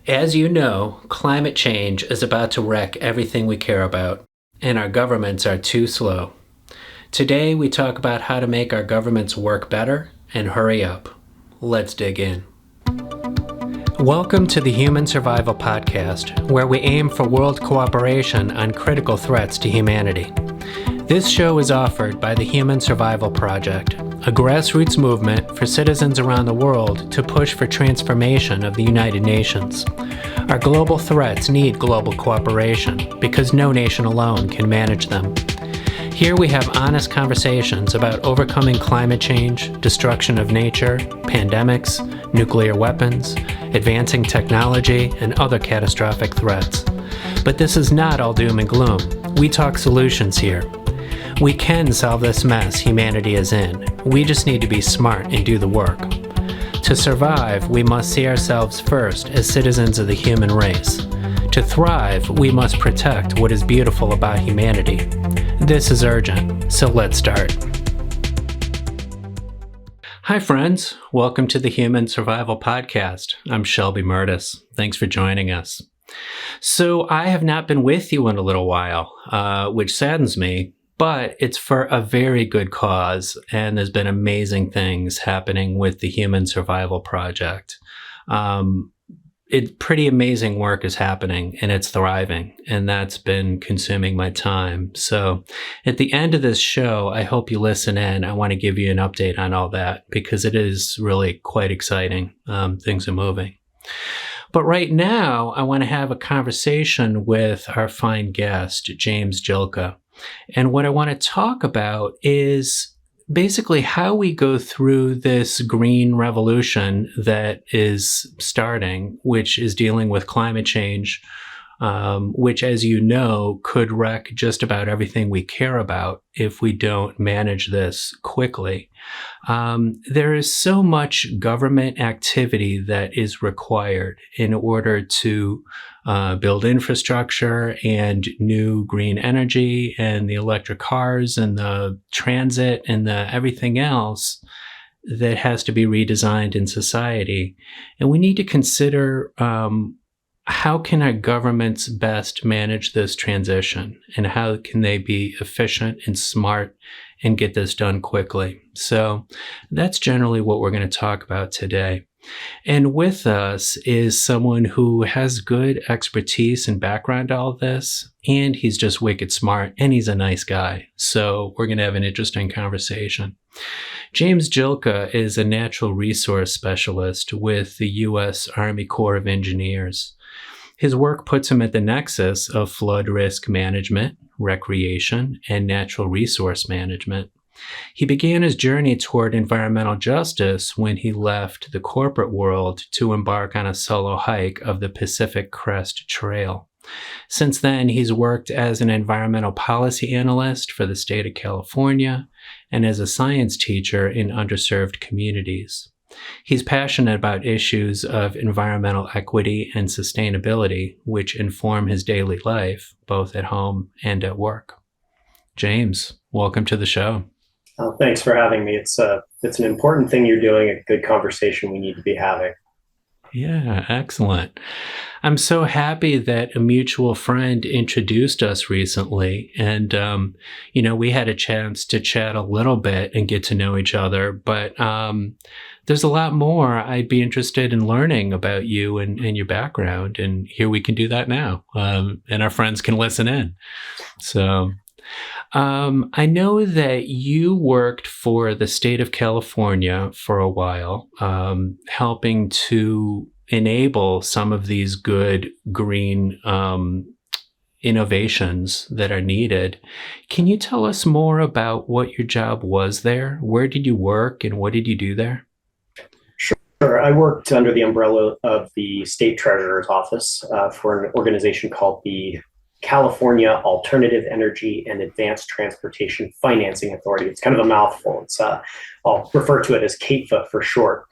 As you know, climate change is about to wreck everything we care about, and our governments are too slow. Today, we talk about how to make our governments work better and hurry up. Let's dig in. Welcome to the Human Survival Podcast, where we aim for world cooperation on critical threats to humanity. This show is offered by the Human Survival Project, a grassroots movement for citizens around the world to push for transformation of the United Nations. Our global threats need global cooperation because no nation alone can manage them. Here we have honest conversations about overcoming climate change, destruction of nature, pandemics, nuclear weapons, advancing technology, and other catastrophic threats. But this is not all doom and gloom. We talk solutions here. We can solve this mess humanity is in. We just need to be smart and do the work. To survive, we must see ourselves first as citizens of the human race. To thrive, we must protect what is beautiful about humanity. This is urgent, so let's start. Hi friends, welcome to the Human Survival Podcast. I'm Shelby Murtis. Thanks for joining us. So I have not been with you in a little while, which saddens me. But it's for a very good cause, and there's been amazing things happening with the Human Survival Project. Pretty amazing work is happening, and it's thriving, and that's been consuming my time. So at the end of this show, I hope you listen in. I want to give you an update on all that, because it is really quite exciting. Things are moving. But right now, I want to have a conversation with our fine guest, James Jylkka. And what I want to talk about is basically how we go through this green revolution that is starting, which is dealing with climate change, which, as you know, could wreck just about everything we care about if we don't manage this quickly. There is so much government activity that is required in order to build infrastructure and new green energy and the electric cars and the transit and the everything else that has to be redesigned in society. And we need to consider how can our governments best manage this transition, and how can they be efficient and smart and get this done quickly. So that's generally what we're going to talk about today. And with us is someone who has good expertise and background to all this, and he's just wicked smart, and he's a nice guy. So we're going to have an interesting conversation. James Jylkka is a natural resource specialist with the U.S. Army Corps of Engineers. His work puts him at the nexus of flood risk management, recreation, and natural resource management. He began his journey toward environmental justice when he left the corporate world to embark on a solo hike of the Pacific Crest Trail. Since then, he's worked as an environmental policy analyst for the state of California and as a science teacher in underserved communities. He's passionate about issues of environmental equity and sustainability, which inform his daily life, both at home and at work. James, welcome to the show. Thanks for having me. It's an important thing you're doing, a good conversation we need to be having. Yeah, excellent. I'm so happy that a mutual friend introduced us recently. And, we had a chance to chat a little bit and get to know each other. But there's a lot more I'd be interested in learning about you and your background. And here we can do that now. And our friends can listen in. So I know that you worked for the state of California for a while, helping to enable some of these good green innovations that are needed. Can you tell us more about what your job was there? Where did you work and what did you do there? Sure. I worked under the umbrella of the state treasurer's office for an organization called the California Alternative Energy and Advanced Transportation Financing Authority. It's kind of a mouthful. I'll refer to it as CATFA for short.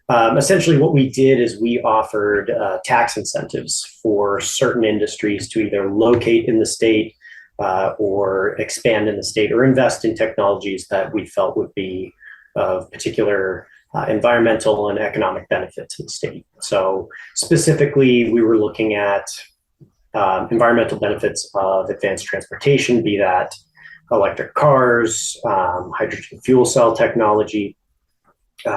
Essentially, what we did is we offered tax incentives for certain industries to either locate in the state or expand in the state or invest in technologies that we felt would be of particular environmental and economic benefits in the state. So specifically, we were looking at environmental benefits of advanced transportation, be that electric cars, hydrogen fuel cell technology.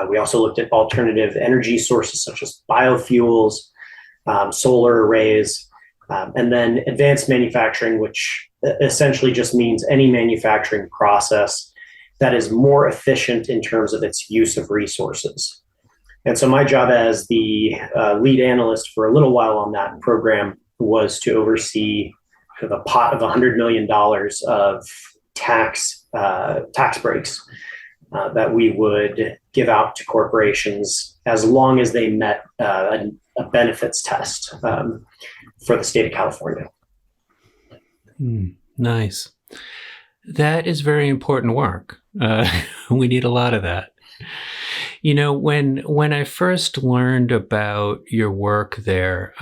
We also looked at alternative energy sources such as biofuels, solar arrays, and then advanced manufacturing, which essentially just means any manufacturing process that is more efficient in terms of its use of resources. And so my job as the lead analyst for a little while on that program was to oversee a pot of $100 million of tax breaks that we would give out to corporations as long as they met a benefits test for the state of California. Nice. That is very important work. We need a lot of that. You know, when I first learned about your work there,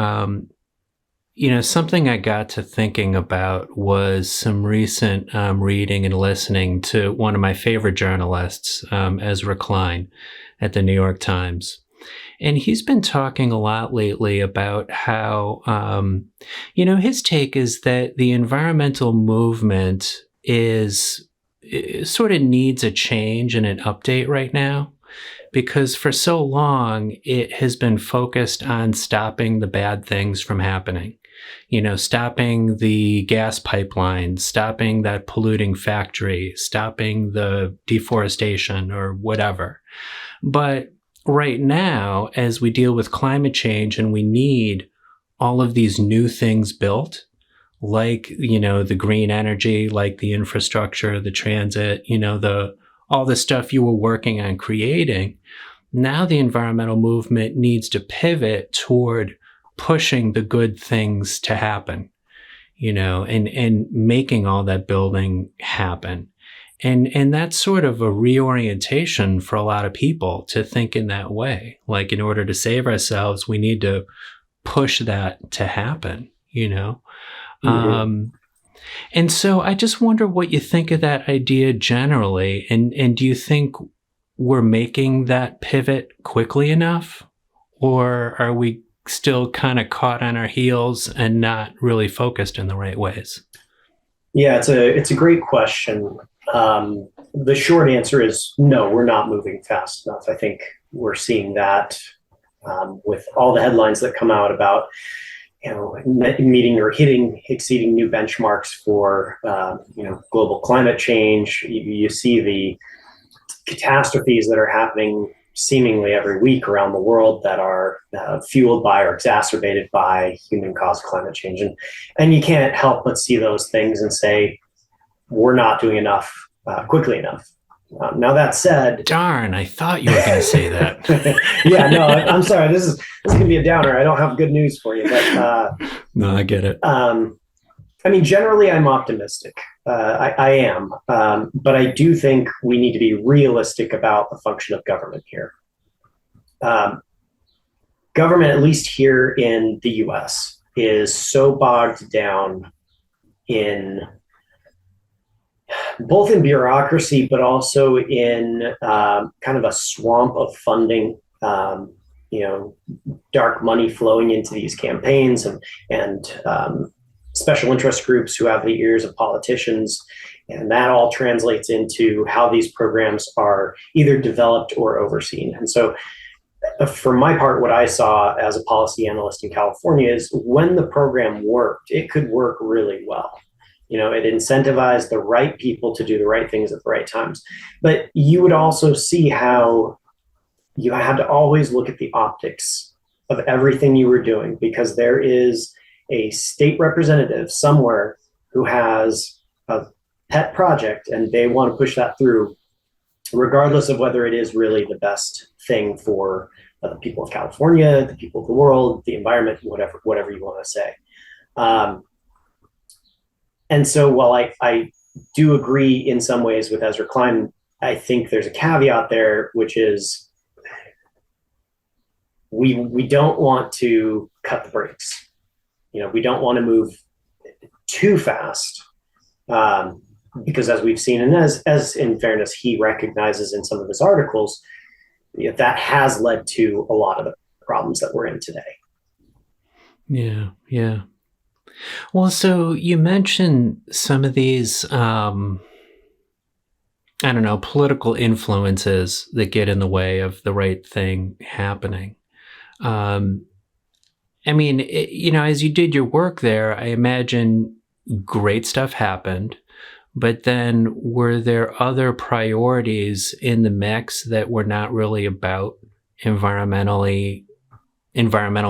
you know, something I got to thinking about was some recent reading and listening to one of my favorite journalists, Ezra Klein, at the New York Times. And he's been talking a lot lately about how, you know, his take is that the environmental movement sort of needs a change and an update right now, because for so long it has been focused on stopping the bad things from happening. You know, stopping the gas pipeline, stopping that polluting factory, stopping the deforestation or whatever. But right now, as we deal with climate change and we need all of these new things built, like, you know, the green energy, like the infrastructure, the transit, you know, all the stuff you were working on creating, now the environmental movement needs to pivot toward pushing the good things to happen, you know, and making all that building happen. And that's sort of a reorientation for a lot of people to think in that way. Like, in order to save ourselves, we need to push that to happen, you know? Mm-hmm. And so I just wonder what you think of that idea generally. And do you think we're making that pivot quickly enough? Or are we still kind of caught on our heels and not really focused in the right ways? Yeah, it's a great question. The short answer is no, we're not moving fast enough. I think we're seeing that with all the headlines that come out about, you know, meeting or exceeding new benchmarks for, you know, global climate change. You see the catastrophes that are happening seemingly every week around the world that are fueled by or exacerbated by human-caused climate change. And you can't help but see those things and say, we're not doing enough quickly enough. Now, that said... Darn, I thought you were going to say that. Yeah, no, I'm sorry. This is going to be a downer. I don't have good news for you. But, no, I get it. I mean, generally, I'm optimistic. I am. But I do think we need to be realistic about the function of government here. Government, at least here in the US, is so bogged down in both in bureaucracy, but also in kind of a swamp of funding, you know, dark money flowing into these campaigns and special interest groups who have the ears of politicians. And that all translates into how these programs are either developed or overseen. And so for my part, what I saw as a policy analyst in California is when the program worked, it could work really well. You know, it incentivized the right people to do the right things at the right times. But you would also see how you had to always look at the optics of everything you were doing, because there is a state representative somewhere who has a pet project and they want to push that through, regardless of whether it is really the best thing for the people of California, the people of the world, the environment, whatever you want to say. And so while I do agree in some ways with Ezra Klein, I think there's a caveat there, which is we don't want to cut the brakes. You know, we don't want to move too fast, because as we've seen, and as in fairness, he recognizes in some of his articles, that has led to a lot of the problems that we're in today. Yeah, yeah. Well, so you mentioned some of these, I don't know, political influences that get in the way of the right thing happening. Um, I mean, as you did your work there, I imagine great stuff happened, but then were there other priorities in the mix that were not really about environmental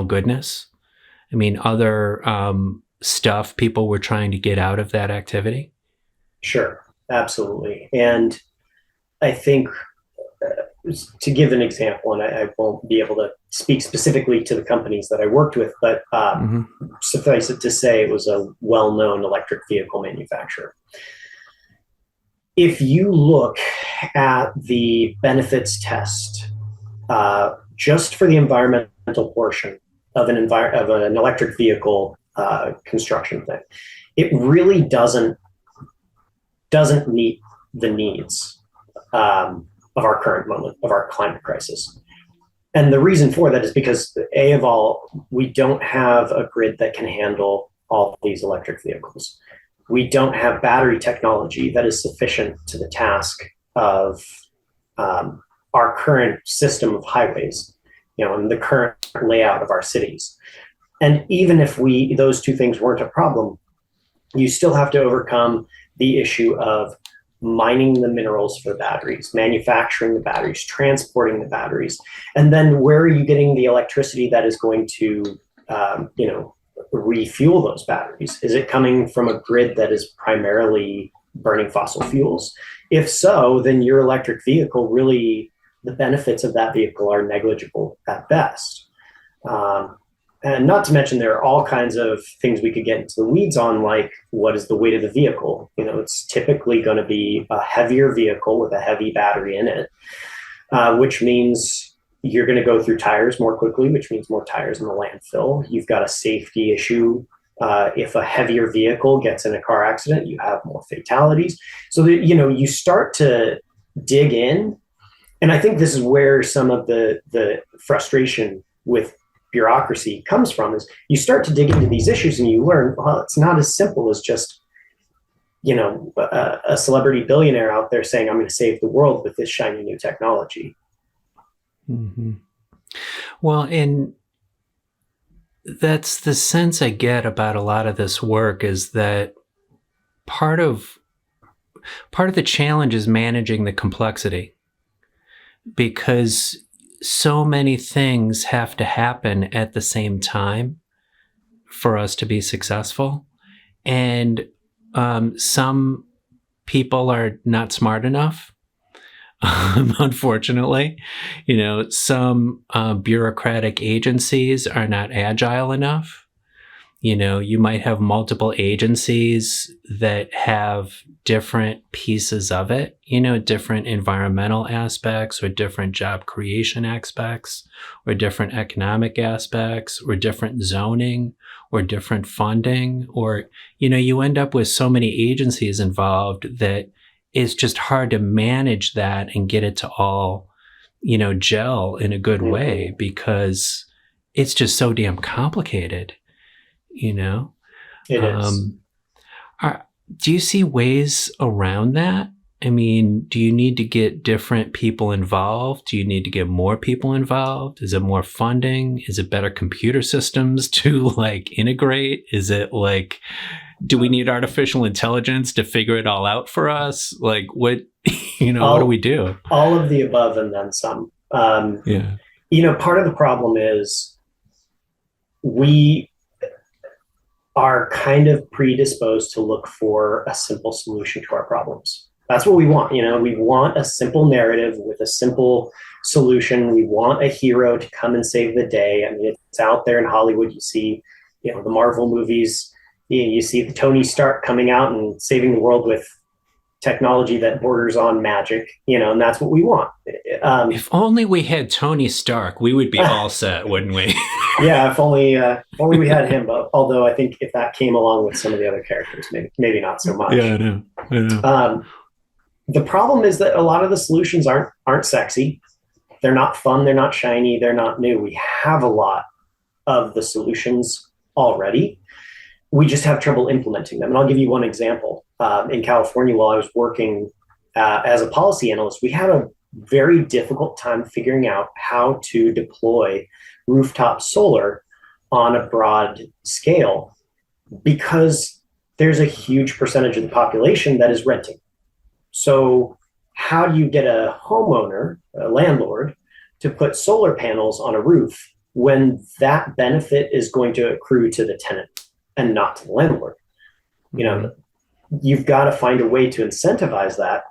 goodness? I mean, other stuff people were trying to get out of that activity? Sure, absolutely. And I think to give an example, and I won't be able to speak specifically to the companies that I worked with, but suffice it to say, it was a well-known electric vehicle manufacturer. If you look at the benefits test, just for the environmental portion of an electric vehicle construction thing, it really doesn't meet the needs of our current moment, of our climate crisis. And the reason for that is because, A, of all, we don't have a grid that can handle all these electric vehicles. We don't have battery technology that is sufficient to the task of our current system of highways, and the current layout of our cities. And even if those two things weren't a problem, you still have to overcome the issue of mining the minerals for the batteries, manufacturing the batteries, transporting the batteries, and then where are you getting the electricity that is going to, refuel those batteries? Is it coming from a grid that is primarily burning fossil fuels? If so, then your electric vehicle really, the benefits of that vehicle are negligible at best. And not to mention, there are all kinds of things we could get into the weeds on, like what is the weight of the vehicle? It's typically going to be a heavier vehicle with a heavy battery in it, which means you're going to go through tires more quickly, which means more tires in the landfill. You've got a safety issue. If a heavier vehicle gets in a car accident, you have more fatalities. So that, you start to dig in. And I think this is where some of the frustration with bureaucracy comes from, is you start to dig into these issues and you learn, well, it's not as simple as just, a celebrity billionaire out there saying, I'm going to save the world with this shiny new technology. Mm-hmm. Well, and that's the sense I get about a lot of this work, is that part of the challenge is managing the complexity, because so many things have to happen at the same time for us to be successful. And some people are not smart enough. Unfortunately, some bureaucratic agencies are not agile enough. You might have multiple agencies that have different pieces of it, different environmental aspects, or different job creation aspects, or different economic aspects, or different zoning, or different funding, or, you end up with so many agencies involved that it's just hard to manage that and get it to all, gel in a good way, because it's just so damn complicated. It is. Do you see ways around that? I mean, do you need to get different people involved? Do you need to get more people involved? Is it more funding? Is it better computer systems to integrate? Is it do we need artificial intelligence to figure it all out for us? What, what do we do? All of the above and then some. Yeah. Part of the problem is we are kind of predisposed to look for a simple solution to our problems. That's what we want. We want a simple narrative with a simple solution. We want a hero to come and save the day. I mean, it's out there in Hollywood. You see, the Marvel movies. You see the Tony Stark coming out and saving the world with technology that borders on magic, and that's what we want. If only we had Tony Stark, we would be all set, wouldn't we? Yeah, if only we had him. But although I think if that came along with some of the other characters, maybe not so much. Yeah, I know. The problem is that a lot of the solutions aren't sexy. They're not fun, they're not shiny, they're not new. We have a lot of the solutions already. We just have trouble implementing them. And I'll give you one example. In California, while I was working as a policy analyst, we had a very difficult time figuring out how to deploy rooftop solar on a broad scale because there's a huge percentage of the population that is renting. So, how do you get a homeowner, a landlord, to put solar panels on a roof when that benefit is going to accrue to the tenant and not to the landlord? You know, you've got to find a way to incentivize that,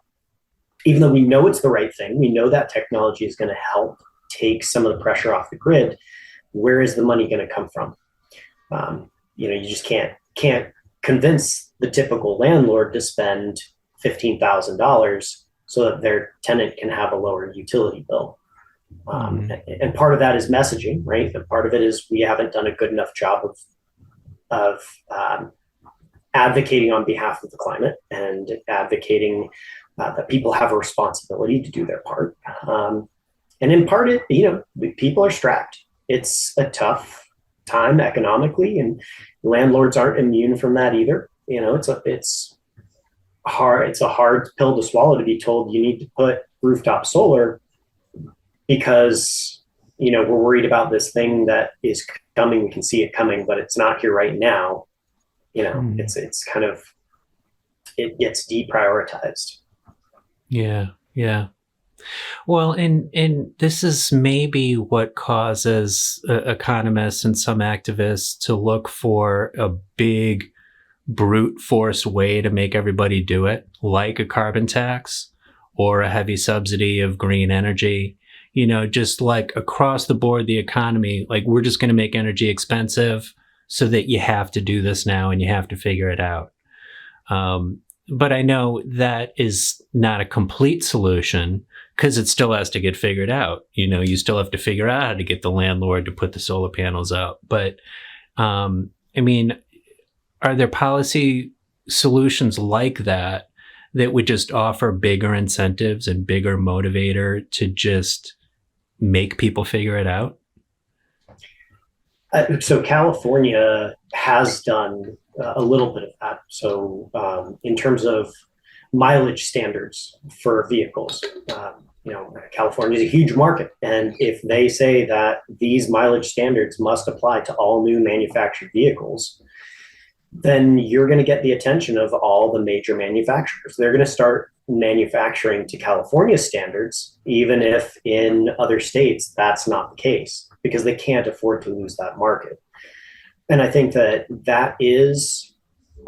even though we know it's the right thing. We know that technology is going to help take some of the pressure off the grid. Where is the money going to come from? You just can't convince the typical landlord to spend $15,000 so that their tenant can have a lower utility bill. And part of that is messaging, right? And part of it is we haven't done a good enough job of advocating on behalf of the climate and advocating that people have a responsibility to do their part. And in part, people are strapped. It's a tough time economically, and landlords aren't immune from that either. It's hard. It's a hard pill to swallow to be told you need to put rooftop solar because we're worried about this thing that is coming. We can see it coming, but it's not here right now. It's kind of, it gets deprioritized. Yeah. Well, and this is maybe what causes economists and some activists to look for a big brute force way to make everybody do it, like a carbon tax or a heavy subsidy of green energy. Just like across the board, the economy, like we're just going to make energy expensive so that you have to do this now and you have to figure it out. But I know that is not a complete solution because it still has to get figured out. You still have to figure out how to get the landlord to put the solar panels up. But are there policy solutions like that would just offer bigger incentives and bigger motivator to just make people figure it out? So California has done a little bit of that. So in terms of mileage standards for vehicles, California is a huge market. And if they say that these mileage standards must apply to all new manufactured vehicles, then you're going to get the attention of all the major manufacturers. They're going to start manufacturing to California standards, even if in other states that's not the case, because they can't afford to lose that market. And I think that is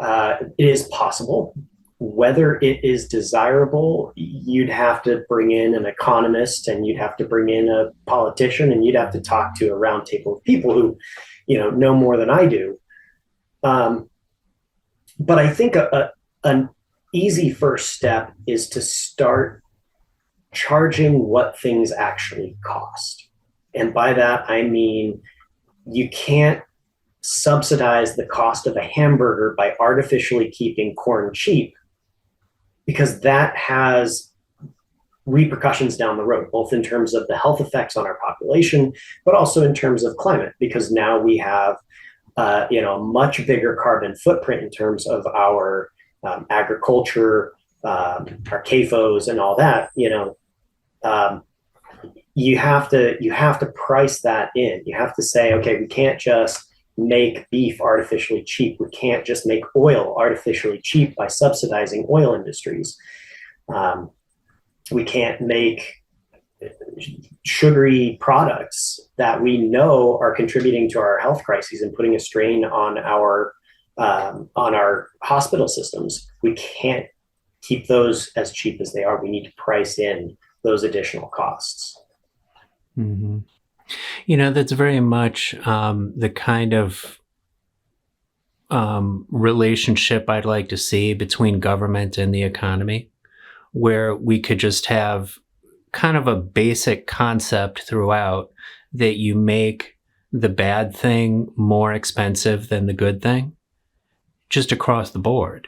it is possible. Whether it is desirable, you'd have to bring in an economist and you'd have to bring in a politician and you'd have to talk to a round table of people who, know more than I do. But I think an easy first step is to start charging what things actually cost. And by that, I mean, you can't subsidize the cost of a hamburger by artificially keeping corn cheap, because that has repercussions down the road, both in terms of the health effects on our population, but also in terms of climate, because now we have a much bigger carbon footprint in terms of our agriculture, our CAFOs and all that. You have to price that in. You have to say, okay, we can't just make beef artificially cheap. We can't just make oil artificially cheap by subsidizing oil industries. We can't make sugary products that we know are contributing to our health crises and putting a strain on our hospital systems. We can't keep those as cheap as they are. We need to price in those additional costs. Mm-hmm. That's very much the kind of relationship I'd like to see between government and the economy, where we could just have kind of a basic concept throughout that you make the bad thing more expensive than the good thing, just across the board,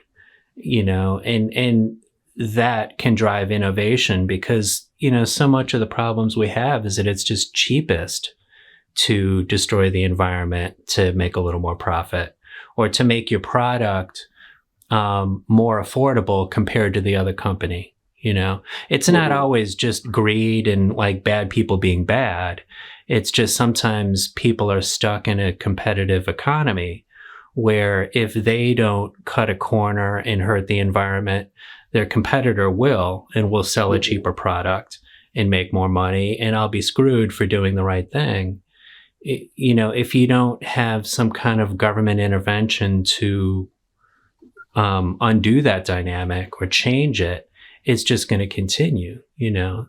and that can drive innovation because, so much of the problems we have is that it's just cheapest to destroy the environment to make a little more profit, or to make your product more affordable compared to the other company. It's not always just greed and like bad people being bad. It's just sometimes people are stuck in a competitive economy where if they don't cut a corner and hurt the environment, their competitor will, and will sell a cheaper product and make more money, and I'll be screwed for doing the right thing. If you don't have some kind of government intervention to undo that dynamic or change it, it's just going to continue.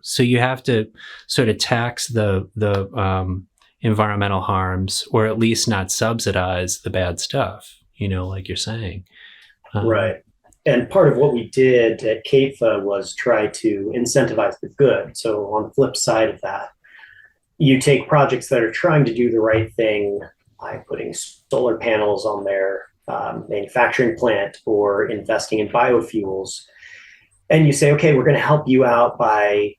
So you have to sort of tax the environmental harms, or at least not subsidize the bad stuff. Like you're saying. Right. And part of what we did at CAPFA was try to incentivize the good. So on the flip side of that, you take projects that are trying to do the right thing by putting solar panels on their manufacturing plant or investing in biofuels. And you say, okay, we're going to help you out by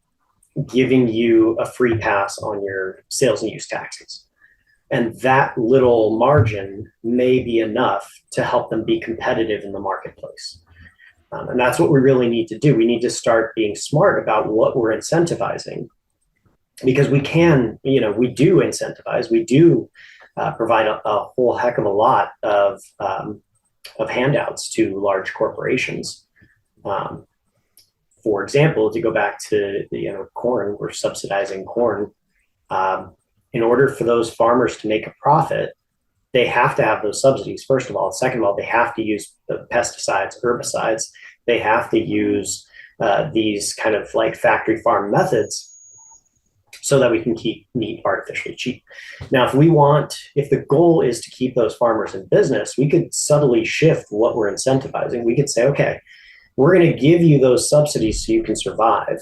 giving you a free pass on your sales and use taxes. And that little margin may be enough to help them be competitive in the marketplace. And that's what we really need to do. We need to start being smart about what we're incentivizing, because we can, we do incentivize, we do provide a whole heck of a lot of handouts to large corporations. For example, to go back to corn, we're subsidizing corn. In order for those farmers to make a profit, they have to have those subsidies, first of all. Second of all, they have to use the pesticides, herbicides. They have to use these kind of like factory farm methods so that we can keep meat artificially cheap. Now, if the goal is to keep those farmers in business, we could subtly shift what we're incentivizing. We could say, okay, we're going to give you those subsidies so you can survive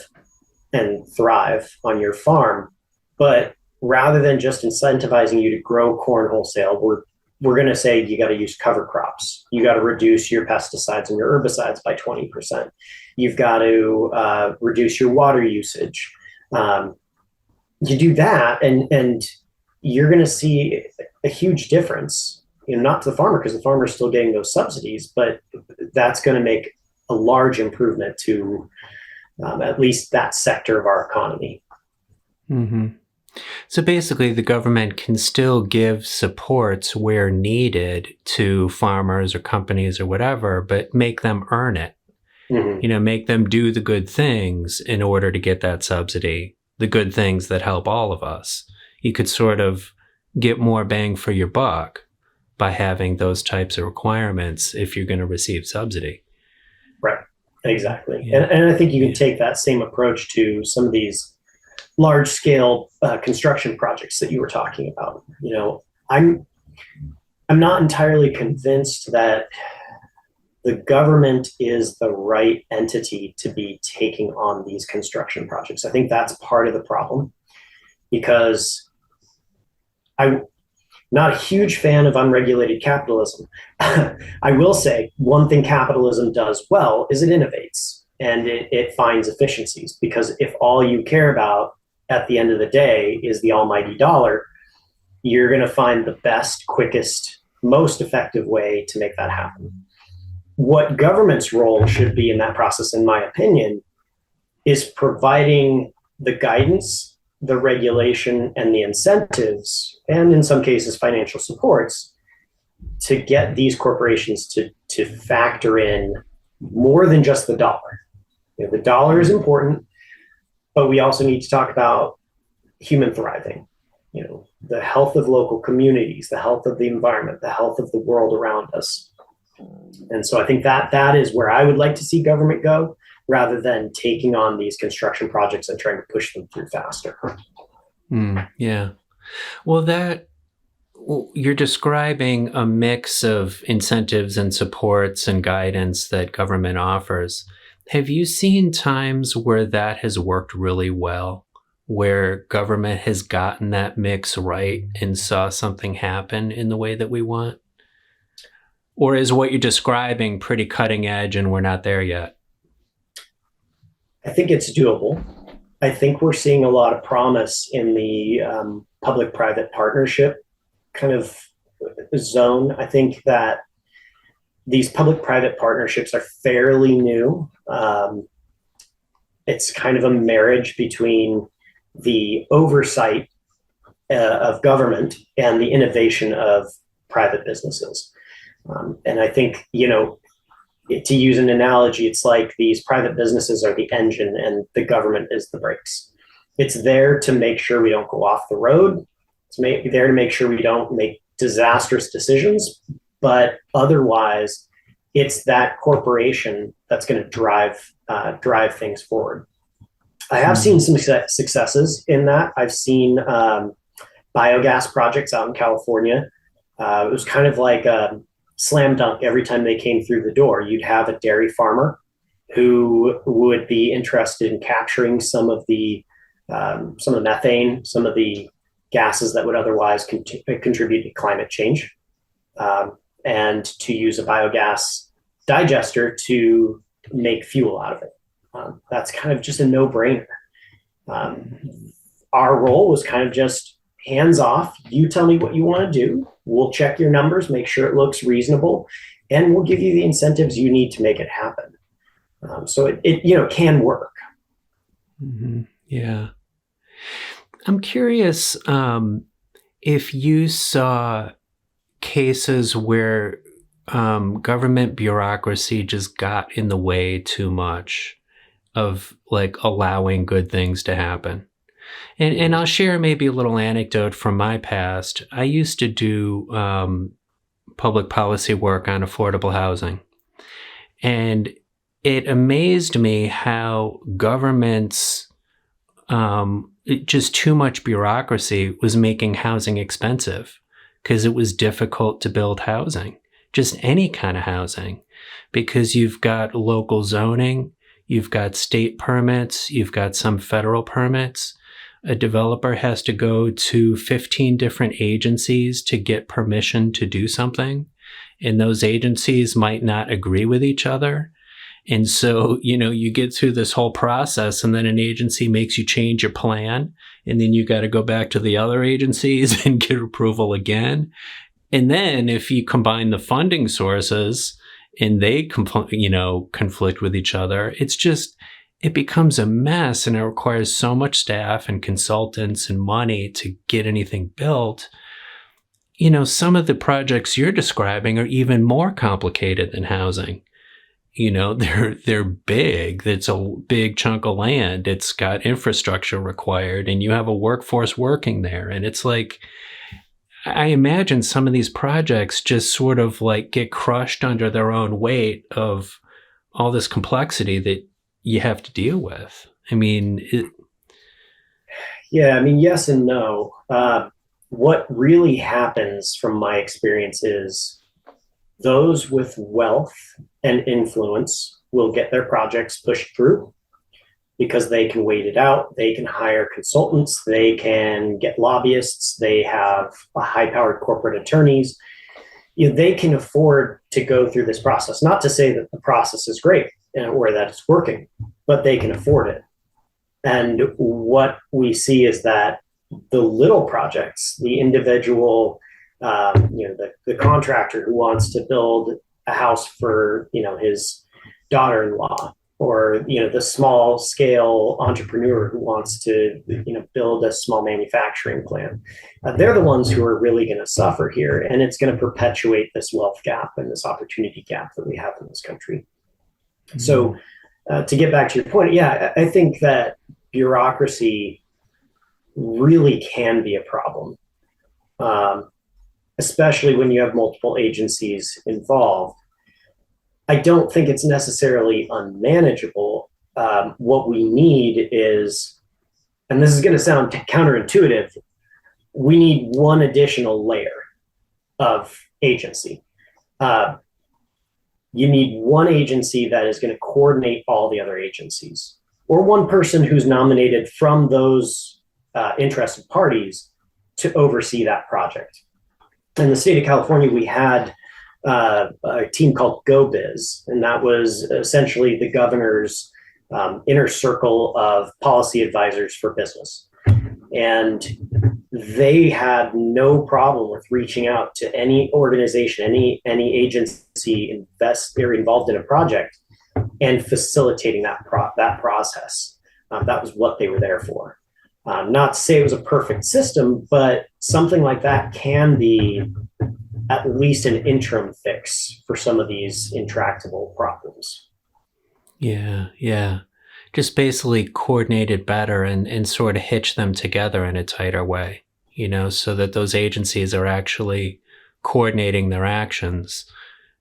and thrive on your farm. But rather than just incentivizing you to grow corn wholesale, we're going to say you got to use cover crops. You got to reduce your pesticides and your herbicides by 20%. You've got to reduce your water usage. You do that, and you're going to see a huge difference. Not to the farmer, because the farmer is still getting those subsidies, but that's going to make a large improvement to at least that sector of our economy. Mm-hmm. So basically, the government can still give supports where needed to farmers or companies or whatever, but make them earn it. Mm-hmm. Make them do the good things in order to get that subsidy, the good things that help all of us. You could sort of get more bang for your buck by having those types of requirements if you're going to receive subsidy. Right, exactly. Yeah. And I think you can take that same approach to some of these large-scale construction projects that you were talking about. I'm not entirely convinced that the government is the right entity to be taking on these construction projects. I think that's part of the problem, because I'm not a huge fan of unregulated capitalism. I will say one thing capitalism does well is it innovates and it finds efficiencies, because if all you care about at the end of the day is the almighty dollar, you're going to find the best, quickest, most effective way to make that happen. What government's role should be in that process, in my opinion, is providing the guidance, the regulation, and the incentives, and in some cases, financial supports, to get these corporations to factor in more than just the dollar. The dollar is important, but we also need to talk about human thriving, the health of local communities, the health of the environment, the health of the world around us. And so I think that is where I would like to see government go, rather than taking on these construction projects and trying to push them through faster. Yeah. Well, you're describing a mix of incentives and supports and guidance that government offers. Have you seen times where that has worked really well, where government has gotten that mix right and saw something happen in the way that we want? Or is what you're describing pretty cutting edge and we're not there yet? I think it's doable. I think we're seeing a lot of promise in the public-private partnership kind of zone. I think that these public-private partnerships are fairly new. It's kind of a marriage between the oversight of government and the innovation of private businesses. And I think, to use an analogy, it's like these private businesses are the engine and the government is the brakes. It's there to make sure we don't go off the road. It's there to make sure we don't make disastrous decisions. But otherwise, it's that corporation that's going to drive things forward. I have seen some successes in that. I've seen biogas projects out in California. It was kind of like a slam dunk every time they came through the door. You'd have a dairy farmer who would be interested in capturing some of the methane, some of the gases that would otherwise contribute to climate change, and to use a biogas digester to make fuel out of it. That's kind of just a no-brainer. Our role was kind of just hands off. You tell me what you want to do. We'll check your numbers, make sure it looks reasonable, and we'll give you the incentives you need to make it happen. So it can work. Mm-hmm. Yeah. I'm curious if you saw cases where government bureaucracy just got in the way too much of like allowing good things to happen. And I'll share maybe a little anecdote from my past. I used to do public policy work on affordable housing. And it amazed me how governments, just too much bureaucracy was making housing expensive because it was difficult to build housing, just any kind of housing, because you've got local zoning, you've got state permits, you've got some federal permits. A developer has to go to 15 different agencies to get permission to do something, and those agencies might not agree with each other. And so, you get through this whole process, and then an agency makes you change your plan, and then you got to go back to the other agencies and get approval again. And then if you combine the funding sources and they conflict with each other, it becomes a mess, and it requires so much staff and consultants and money to get anything built. Some of the projects you're describing are even more complicated than housing. They're big. It's a big chunk of land. It's got infrastructure required, and you have a workforce working there. And it's like, I imagine some of these projects just sort of like get crushed under their own weight of all this complexity that you have to deal with. Yes and no. What really happens from my experience is those with wealth and influence will get their projects pushed through because they can wait it out. They can hire consultants. They can get lobbyists. They have high-powered corporate attorneys. They can afford to go through this process. Not to say that the process is great or that it's working, but they can afford it. And what we see is that the little projects, the individual, the contractor who wants to build a house for, his daughter-in-law, or, the small scale entrepreneur who wants to, build a small manufacturing plant. They're the ones who are really going to suffer here. And it's going to perpetuate this wealth gap and this opportunity gap that we have in this country. Mm-hmm. So to get back to your point, I think that bureaucracy really can be a problem, especially when you have multiple agencies involved. I don't think it's necessarily unmanageable. What we need is, and this is going to sound counterintuitive, we need one additional layer of agency. You need one agency that is going to coordinate all the other agencies, or one person who's nominated from those interested parties to oversee that project. In the state of California, we had a team called GoBiz, and that was essentially the governor's inner circle of policy advisors for business. And they had no problem with reaching out to any organization, any agency involved in a project, and facilitating that process. That was what they were there for. Not to say it was a perfect system, but something like that can be at least an interim fix for some of these intractable problems. Yeah. Just basically coordinate it better and sort of hitch them together in a tighter way, so that those agencies are actually coordinating their actions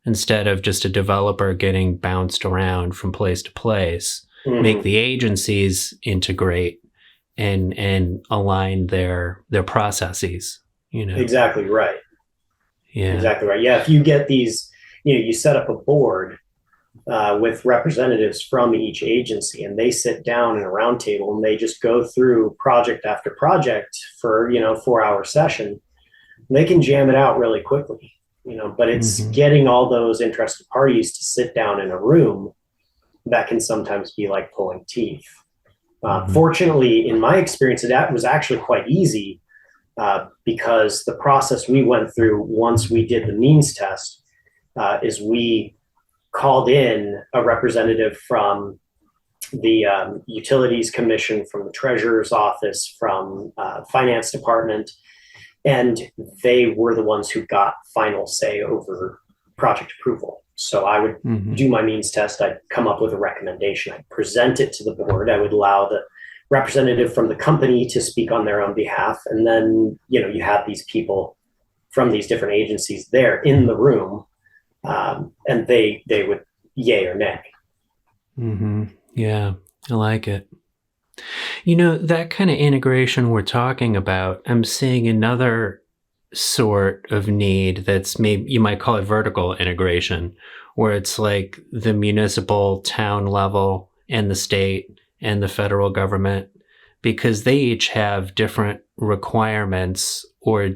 instead of just a developer getting bounced around from place to place. Mm-hmm. Make the agencies integrate and align their processes, Exactly right. Yeah. Exactly right. Yeah. If you get these, you set up a board with representatives from each agency, and they sit down in a round table and they just go through project after project for, 4-hour session, they can jam it out really quickly, but it's getting all those interested parties to sit down in a room that can sometimes be like pulling teeth. Fortunately, in my experience, that was actually quite easy because the process we went through once we did the means test is we called in a representative from the Utilities Commission, from the Treasurer's Office, from Finance Department, and they were the ones who got final say over project approval. So I would do my means test. I'd come up with a recommendation. I'd present it to the board. I would allow the representative from the company to speak on their own behalf. And then, you have these people from these different agencies there in the room, and they would yay or nay. Yeah, I like it. That kind of integration we're talking about, I'm seeing another sort of need that's maybe you might call it vertical integration, where it's like the municipal town level and the state and the federal government, because they each have different requirements. Or,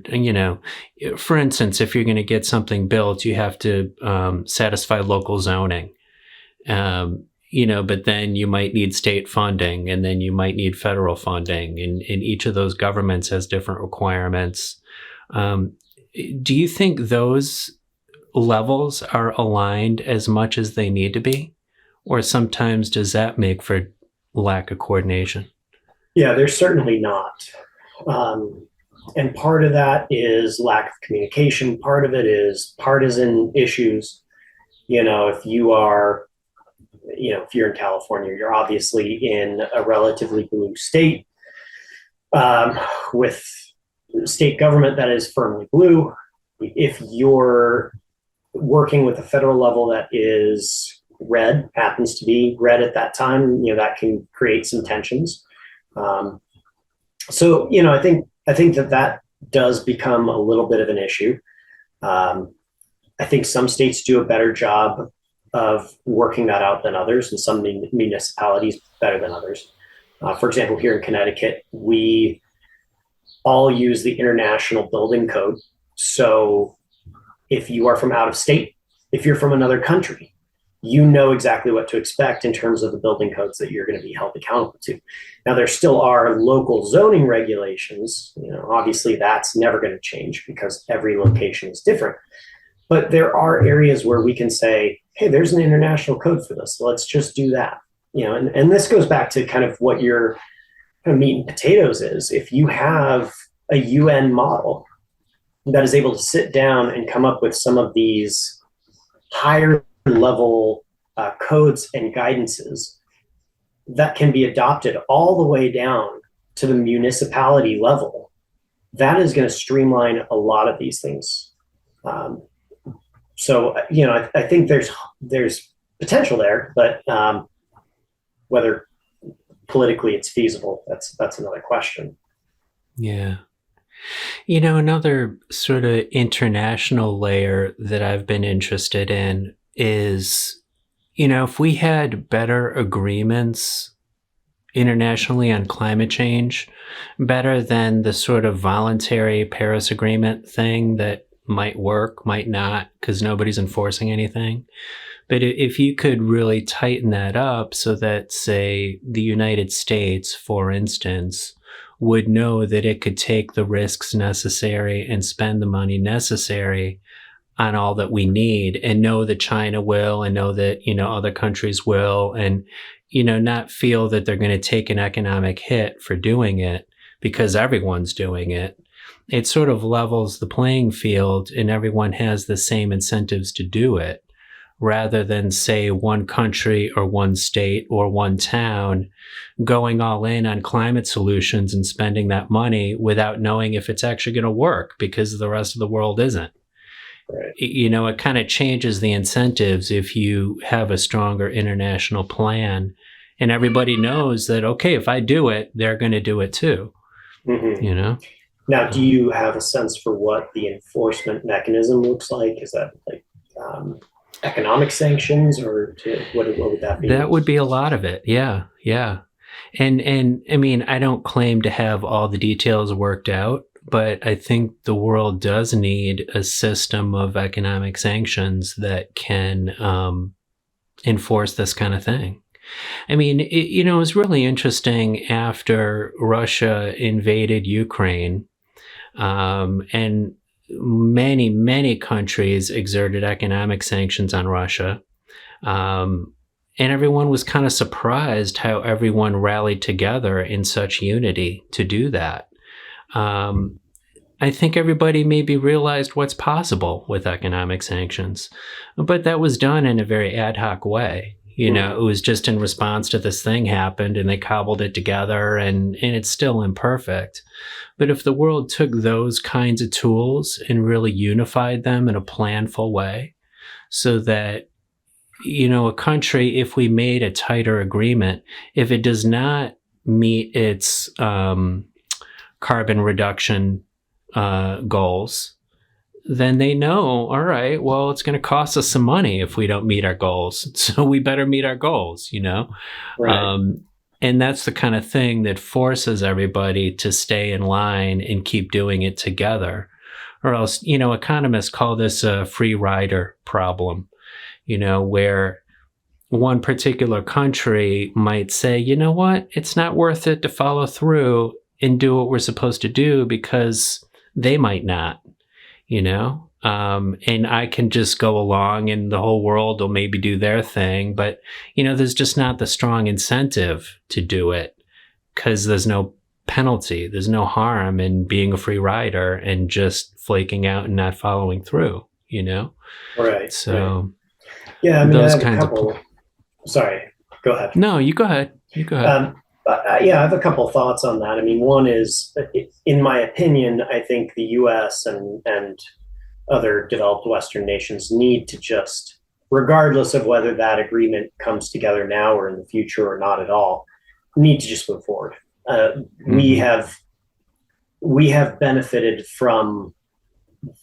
for instance, if you're going to get something built, you have to satisfy local zoning, but then you might need state funding, and then you might need federal funding, and each of those governments has different requirements. Do you think those levels are aligned as much as they need to be? Or sometimes does that make for lack of coordination? Yeah, they're certainly not. And part of that is lack of communication. Part of it is partisan issues. If you're in California, you're obviously in a relatively blue state with state government that is firmly blue. If you're working with a federal level that is red, happens to be red at that time, that can create some tensions. So, I think that does become a little bit of an issue. I think some states do a better job of working that out than others, and some municipalities better than others. For example, here in Connecticut, we all use the International Building Code. So if you are from out of state, if you're from another country, you know exactly what to expect in terms of the building codes that you're going to be held accountable to. Now, there still are local zoning regulations. Obviously that's never going to change because every location is different. But there are areas where we can say, hey, there's an international code for this. So let's just do that. And this goes back to kind of what your kind of meat and potatoes is. If you have a UN model that is able to sit down and come up with some of these higher level codes and guidances that can be adopted all the way down to the municipality level, that is going to streamline a lot of these things. So, I think there's potential there, but whether politically it's feasible, that's another question. Yeah. Another sort of international layer that I've been interested in is, if we had better agreements internationally on climate change, better than the sort of voluntary Paris Agreement thing that might work, might not, because nobody's enforcing anything. But if you could really tighten that up so that, say, the United States, for instance, would know that it could take the risks necessary and spend the money necessary on all that we need, and know that China will, and know that, other countries will, and, not feel that they're going to take an economic hit for doing it because everyone's doing it. It sort of levels the playing field and everyone has the same incentives to do it, rather than, say, one country or one state or one town going all in on climate solutions and spending that money without knowing if it's actually going to work because the rest of the world isn't. Right. It kind of changes the incentives if you have a stronger international plan and everybody knows that, okay, if I do it, they're going to do it too. Mm-hmm. Now, do you have a sense for what the enforcement mechanism looks like? Is that like economic sanctions, or what would that be? That would be a lot of it. Yeah. And I mean, I don't claim to have all the details worked out, but I think the world does need a system of economic sanctions that can enforce this kind of thing. I mean, it was really interesting after Russia invaded Ukraine, and many countries exerted economic sanctions on Russia. And everyone was kind of surprised how everyone rallied together in such unity to do that. I think everybody maybe realized what's possible with economic sanctions, but that was done in a very ad hoc way. It was just in response to this thing happened and they cobbled it together, and it's still imperfect. But if the world took those kinds of tools and really unified them in a planful way so that, a country, if we made a tighter agreement, if it does not meet its carbon reduction goals, then they know, all right, well, it's going to cost us some money if we don't meet our goals. So we better meet our goals, Right. And that's the kind of thing that forces everybody to stay in line and keep doing it together. Or else, economists call this a free rider problem, where one particular country might say, you know what, it's not worth it to follow through and do what we're supposed to do because they might not. And I can just go along and the whole world will maybe do their thing. But, there's just not the strong incentive to do it because there's no penalty. There's no harm in being a free rider and just flaking out and not following through, Right. So, right. Yeah, I mean, those I have kinds a couple. Sorry, go ahead. No, you go ahead. Yeah, I have a couple thoughts on that. I mean, one is, in my opinion, I think the U.S. and other developed Western nations need to just, regardless of whether that agreement comes together now or in the future or not at all, need to just move forward. We have benefited from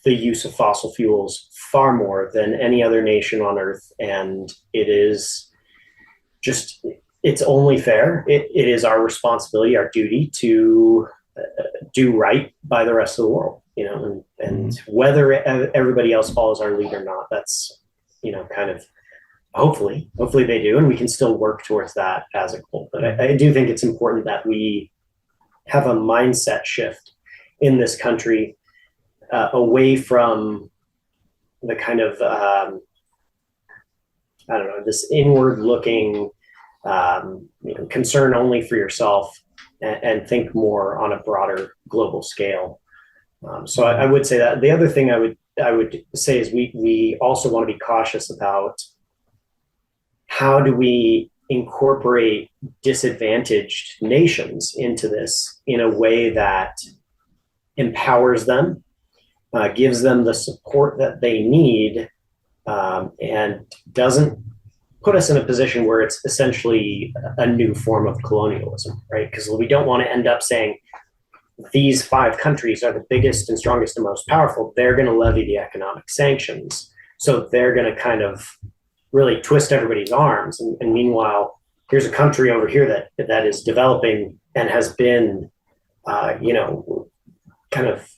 the use of fossil fuels far more than any other nation on Earth, and it is just, it's only fair. It is our responsibility, our duty to do right by the rest of the world, and whether everybody else follows our lead or not, that's, kind of, hopefully they do, and we can still work towards that as a goal. But I do think it's important that we have a mindset shift in this country, away from the kind of, I don't know, this inward looking, concern only for yourself, and think more on a broader global scale. So I would say that. The other thing I would say is we also want to be cautious about how do we incorporate disadvantaged nations into this in a way that empowers them, gives them the support that they need, and doesn't put us in a position where it's essentially a new form of colonialism, right? Because we don't want to end up saying these 5 countries are the biggest and strongest and most powerful. They're going to levy the economic sanctions. So they're going to kind of really twist everybody's arms. And meanwhile, here's a country over here that is developing and has been, kind of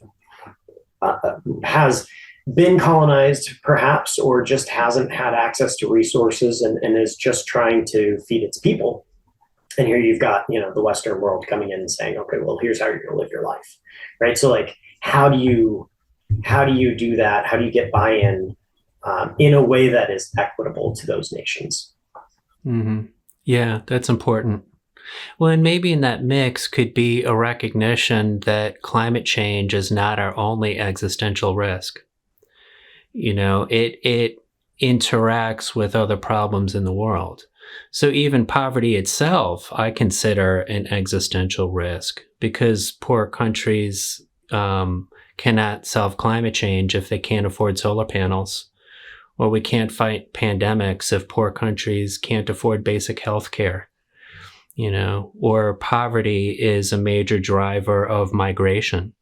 has been colonized perhaps, or just hasn't had access to resources and is just trying to feed its people. And here you've got, the Western world coming in and saying, okay, well, here's how you're going to live your life, right? So like, how do you do that? How do you get buy-in in a way that is equitable to those nations? Mm-hmm. Yeah, that's important. Well, and maybe in that mix could be a recognition that climate change is not our only existential risk. It interacts with other problems in the world. So even poverty itself, I consider an existential risk, because poor countries cannot solve climate change if they can't afford solar panels, or we can't fight pandemics if poor countries can't afford basic health care. Or poverty is a major driver of migration,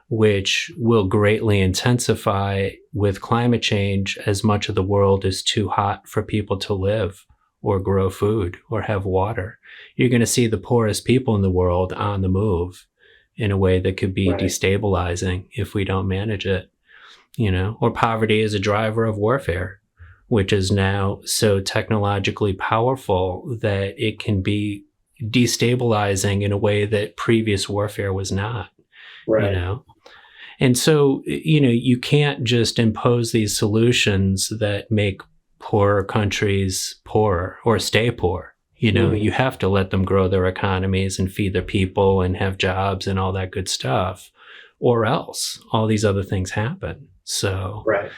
which will greatly intensify with climate change, as much of the world is too hot for people to live or grow food or have water. You're going to see the poorest people in the world on the move in a way that could be Right. destabilizing if we don't manage it. Or poverty is a driver of warfare, which is now so technologically powerful that it can be destabilizing in a way that previous warfare was not. Right. And so, you can't just impose these solutions that make poorer countries poorer or stay poor. Mm-hmm. You have to let them grow their economies and feed their people and have jobs and all that good stuff, or else all these other things happen. So, right.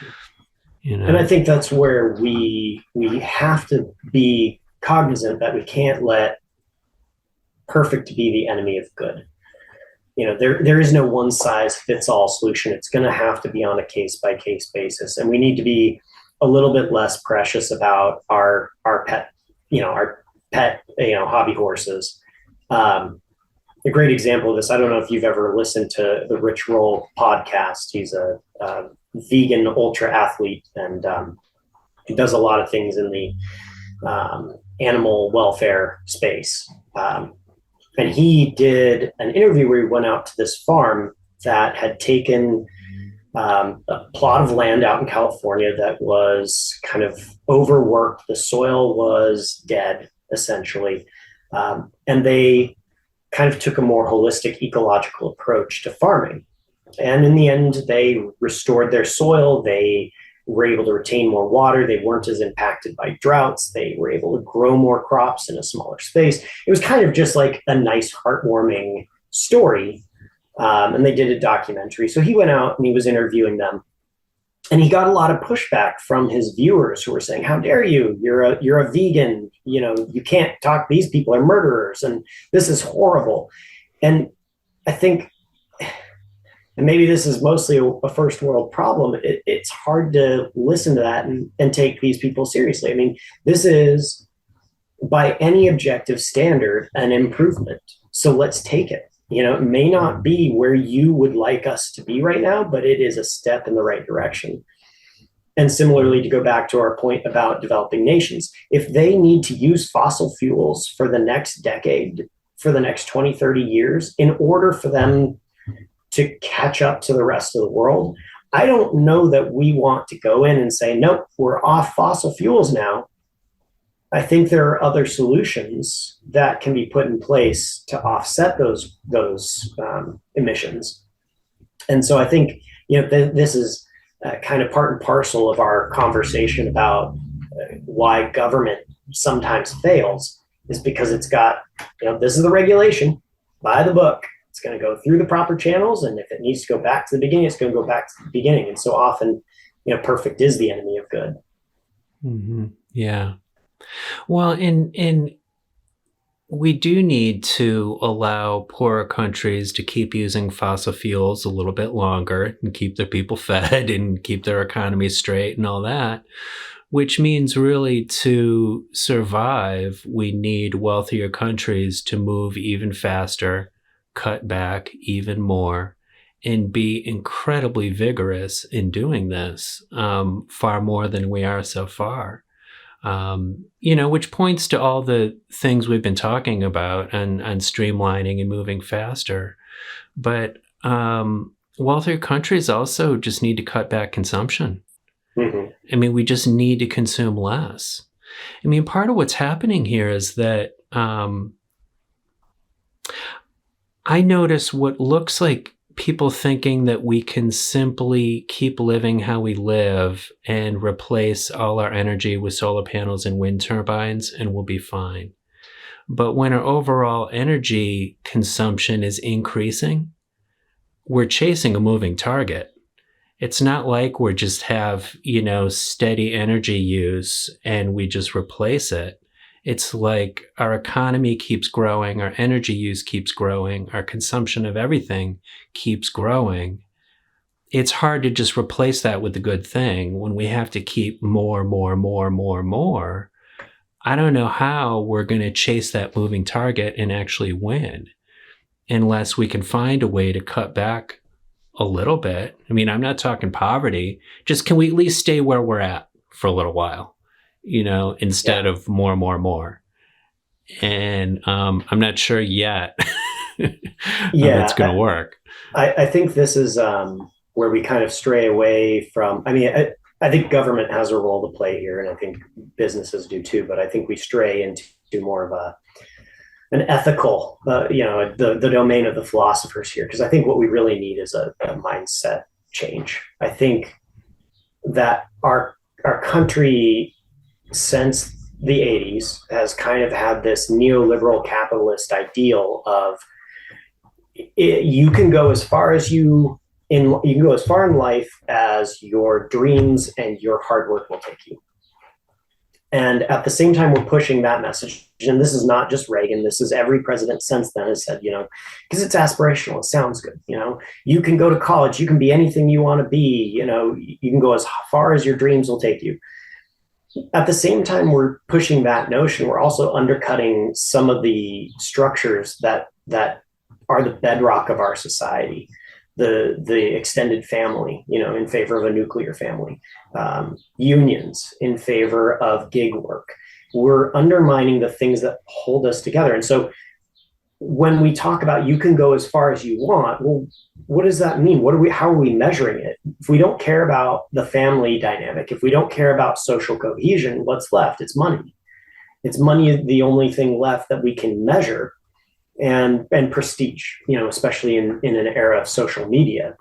And I think that's where we have to be cognizant that we can't let perfect be the enemy of good. There is no one size fits all solution. It's going to have to be on a case by case basis, and we need to be a little bit less precious about our pet, hobby horses. A great example of this, I don't know if you've ever listened to the Rich Roll podcast. He's a vegan ultra athlete, and he does a lot of things in the animal welfare space. And he did an interview where he went out to this farm that had taken a plot of land out in California that was kind of overworked. The soil was dead, essentially. And they kind of took a more holistic ecological approach to farming. And in the end, they restored their soil. They were able to retain more water. They weren't as impacted by droughts. They were able to grow more crops in a smaller space. It was kind of just like a nice, heartwarming story. And they did a documentary. So he went out and he was interviewing them. And he got a lot of pushback from his viewers who were saying, "How dare you? You're a vegan. You can't talk. These people are murderers, and this is horrible." And I think, and maybe this is mostly a first world problem, it's hard to listen to that and take these people seriously. I mean, this is, by any objective standard, an improvement. So let's take it. It may not be where you would like us to be right now, but it is a step in the right direction. And similarly, to go back to our point about developing nations, if they need to use fossil fuels for the next decade, for the next 20, 30 years, in order for them to catch up to the rest of the world, I don't know that we want to go in and say, nope, we're off fossil fuels now. I think there are other solutions that can be put in place to offset those emissions. And so I think this is kind of part and parcel of our conversation about why government sometimes fails, is because it's got, this is the regulation, by the book. It's going to go through the proper channels, and if it needs to go back to the beginning, it's going to go back to the beginning. And so often, perfect is the enemy of good. Mm-hmm. Yeah. Well, and we do need to allow poorer countries to keep using fossil fuels a little bit longer and keep their people fed and keep their economies straight and all that, which means really to survive, we need wealthier countries to move even faster, cut back even more, and be incredibly vigorous in doing this, far more than we are so far. Which points to all the things we've been talking about and streamlining and moving faster. But wealthier countries also just need to cut back consumption. Mm-hmm. I mean, we just need to consume less. I mean, part of what's happening here is that I notice what looks like people thinking that we can simply keep living how we live and replace all our energy with solar panels and wind turbines and we'll be fine. But when our overall energy consumption is increasing, we're chasing a moving target. It's not like we're just have, steady energy use and we just replace it. It's like our economy keeps growing, our energy use keeps growing, our consumption of everything keeps growing. It's hard to just replace that with a good thing when we have to keep more. I don't know how we're going to chase that moving target and actually win unless we can find a way to cut back a little bit. I mean, I'm not talking poverty. Just can we at least stay where we're at for a little while, instead of more. And I'm not sure yet how that's going to work. I think this is where we kind of stray away from, I think government has a role to play here, and I think businesses do too, but I think we stray into more of an ethical, the domain of the philosophers here, because I think what we really need is a mindset change. I think that our country since the 80s has kind of had this neoliberal capitalist ideal of you can go as far in life as your dreams and your hard work will take you. And at the same time, we're pushing that message. And this is not just Reagan. This is every president since then has said, because it's aspirational. It sounds good. You can go to college. You can be anything you want to be. You can go as far as your dreams will take you. At the same time, we're pushing that notion. We're also undercutting some of the structures that are the bedrock of our society. The extended family, in favor of a nuclear family, unions in favor of gig work. We're undermining the things that hold us together. And so when we talk about you can go as far as you want, well, what does that mean? How are we measuring it? If we don't care about the family dynamic, if we don't care about social cohesion, what's left? It's money. It's money, the only thing left that we can measure. And prestige, especially in an era of social media.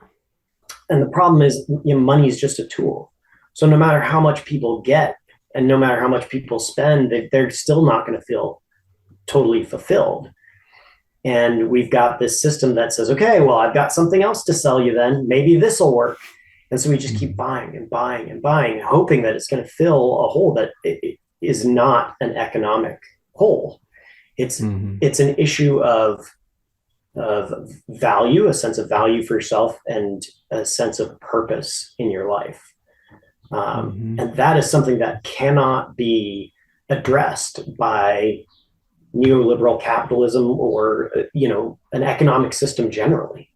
And the problem is, money is just a tool. So no matter how much people get and no matter how much people spend, they're still not going to feel totally fulfilled. And we've got this system that says, okay, well, I've got something else to sell you then. Maybe this will work. And so we just keep buying and buying and buying, hoping that it's going to fill a hole that it is not an economic hole. It's an issue of value, a sense of value for yourself, and a sense of purpose in your life. And that is something that cannot be addressed by neoliberal capitalism or an economic system generally.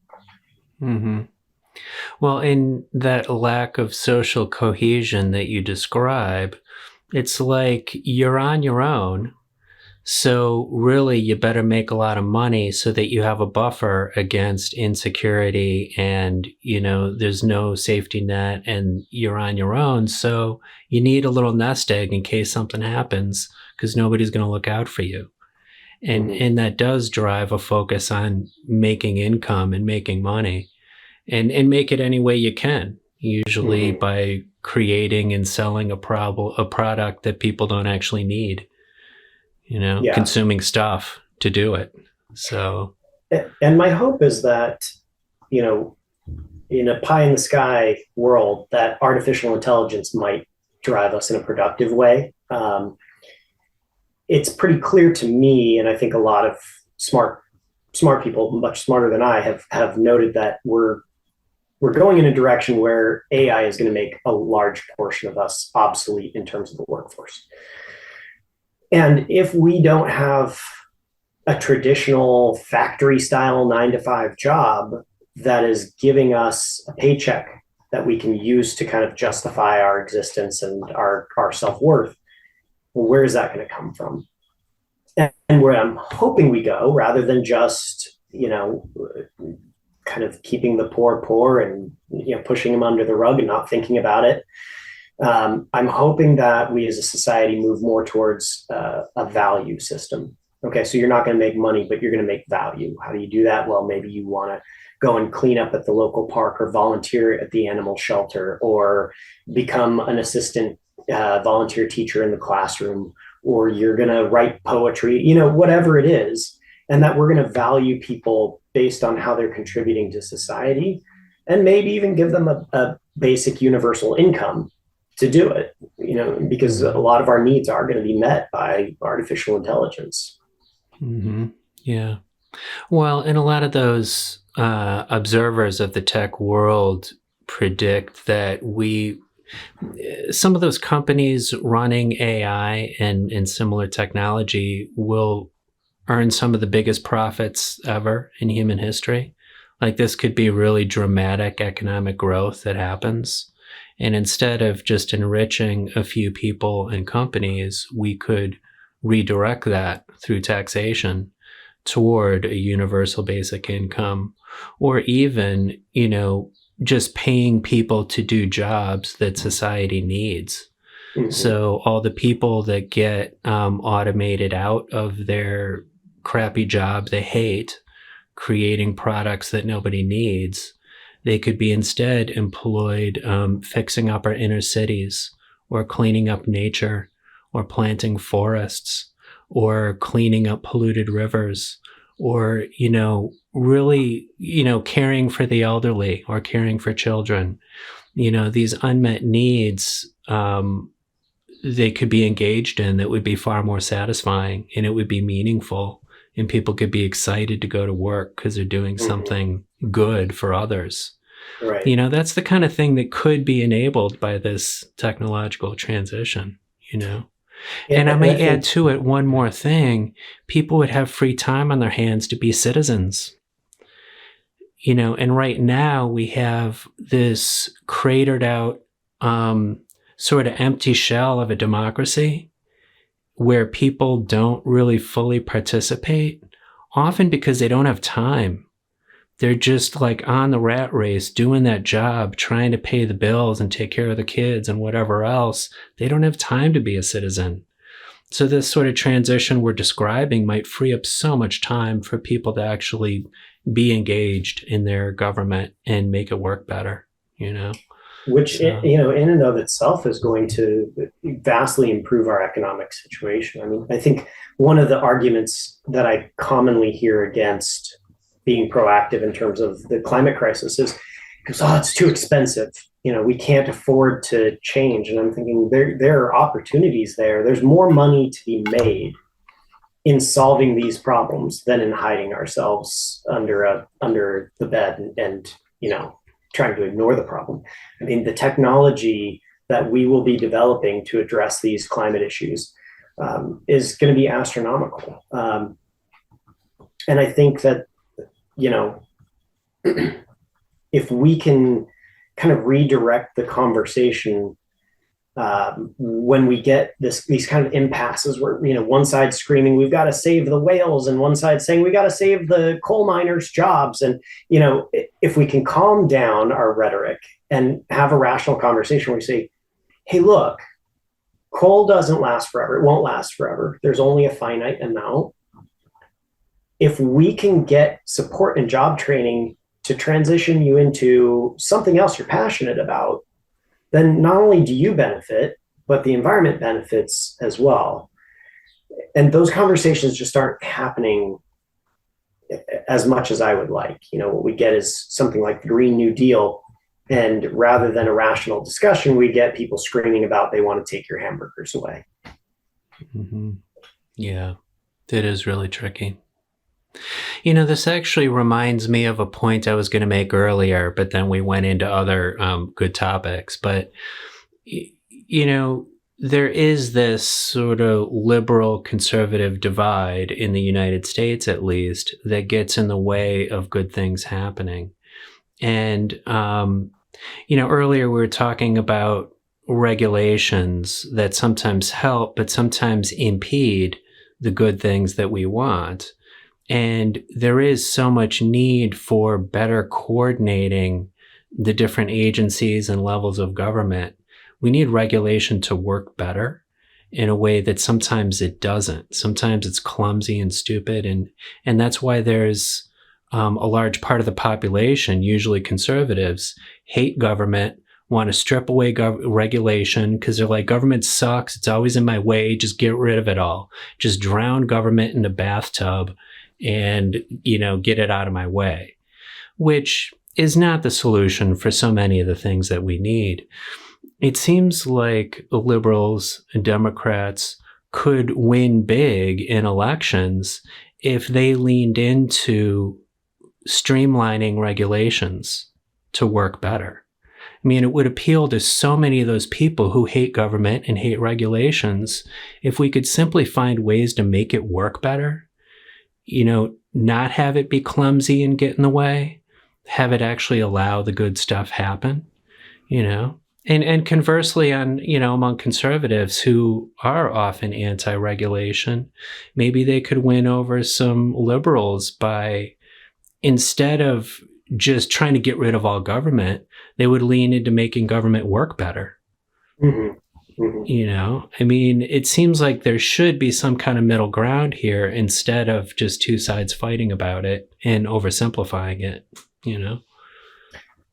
Well, in that lack of social cohesion that you describe, it's like you're on your own. So really, you better make a lot of money so that you have a buffer against insecurity and, there's no safety net and you're on your own. So you need a little nest egg in case something happens because nobody's going to look out for you. And that does drive a focus on making income and making money and make it any way you can, usually by creating and selling a product that people don't actually need. Consuming stuff to do it. So, and my hope is that, in a pie in the sky world, that artificial intelligence might drive us in a productive way. It's pretty clear to me, and I think a lot of smart people, much smarter than I, have noted that we're going in a direction where AI is going to make a large portion of us obsolete in terms of the workforce. And if we don't have a traditional factory style 9-to-5 job that is giving us a paycheck that we can use to kind of justify our existence and our self-worth, well, where is that going to come from? And where I'm hoping we go, rather than just, kind kind of keeping the poor and pushing them under the rug and not thinking about it. I'm hoping that we as a society move more towards a value system. Okay, so you're not going to make money, but you're going to make value. How do you do that? Well, maybe you want to go and clean up at the local park or volunteer at the animal shelter or become an assistant volunteer teacher in the classroom, or you're going to write poetry, whatever it is. And that we're going to value people based on how they're contributing to society, and maybe even give them a basic universal income to do it, because a lot of our needs are going to be met by artificial intelligence. Mm-hmm. Yeah. Well, and a lot of those observers of the tech world predict that some of those companies running AI and similar technology will earn some of the biggest profits ever in human history. Like, this could be really dramatic economic growth that happens. And instead of just enriching a few people and companies, we could redirect that through taxation toward a universal basic income, or even, just paying people to do jobs that society needs. Mm-hmm. So all the people that get automated out of their crappy job they hate, creating products that nobody needs, they could be instead employed fixing up our inner cities, or cleaning up nature, or planting forests, or cleaning up polluted rivers, or, really, caring for the elderly or caring for children. These unmet needs, they could be engaged in that would be far more satisfying, and it would be meaningful, and people could be excited to go to work because they're doing something good for others. Right. That's the kind of thing that could be enabled by this technological transition, And I may add to it one more thing. People would have free time on their hands to be citizens. And right now we have this cratered out sort of empty shell of a democracy where people don't really fully participate, often because they don't have time. They're just like on the rat race, doing that job, trying to pay the bills and take care of the kids and whatever else. They don't have time to be a citizen. So this sort of transition we're describing might free up so much time for people to actually be engaged in their government and make it work better, Which, in and of itself is going to vastly improve our economic situation. I mean, I think one of the arguments that I commonly hear against being proactive in terms of the climate crisis is, because, it's too expensive. We can't afford to change. And I'm thinking there are opportunities there. There's more money to be made in solving these problems than in hiding ourselves under the bed and trying to ignore the problem. I mean, the technology that we will be developing to address these climate issues is going to be astronomical. And I think that, if we can kind of redirect the conversation when we get these kind of impasses where, one side screaming, we've got to save the whales, and one side saying we got to save the coal miners' jobs. And, if we can calm down our rhetoric and have a rational conversation where we say, hey, look, coal doesn't last forever. It won't last forever. There's only a finite amount. If we can get support and job training to transition you into something else you're passionate about, then not only do you benefit, but the environment benefits as well. And those conversations just aren't happening as much as I would like. What we get is something like the Green New Deal. And rather than a rational discussion, we get people screaming about they want to take your hamburgers away. Mm-hmm. Yeah, it is really tricky. This actually reminds me of a point I was going to make earlier, but then we went into other good topics. But, there is this sort of liberal conservative divide in the United States, at least, that gets in the way of good things happening. And, earlier we were talking about regulations that sometimes help, but sometimes impede the good things that we want. And there is so much need for better coordinating the different agencies and levels of government. We need regulation to work better in a way that sometimes it doesn't. Sometimes it's clumsy and stupid. And that's why there's a large part of the population, usually conservatives, hate government, want to strip away regulation because they're like, government sucks. It's always in my way. Just get rid of it all. Just drown government in a bathtub and, get it out of my way, which is not the solution for so many of the things that we need. It seems like liberals and Democrats could win big in elections if they leaned into streamlining regulations to work better. I mean, it would appeal to so many of those people who hate government and hate regulations if we could simply find ways to make it work better, not have it be clumsy and get in the way, have it actually allow the good stuff happen, And conversely, among conservatives who are often anti-regulation, maybe they could win over some liberals by, instead of just trying to get rid of all government, they would lean into making government work better. Mm-hmm. Mm-hmm. It seems like there should be some kind of middle ground here instead of just two sides fighting about it and oversimplifying it,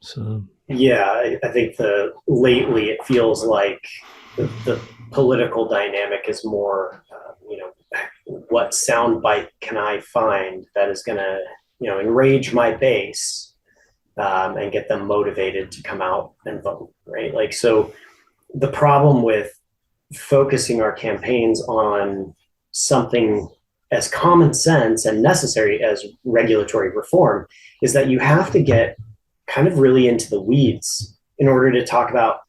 So. Yeah, I think lately it feels like the political dynamic is more, what soundbite can I find that is going to, enrage my base and get them motivated to come out and vote, right? Like, so the problem with focusing our campaigns on something as common sense and necessary as regulatory reform is that you have to get kind of really into the weeds in order to talk about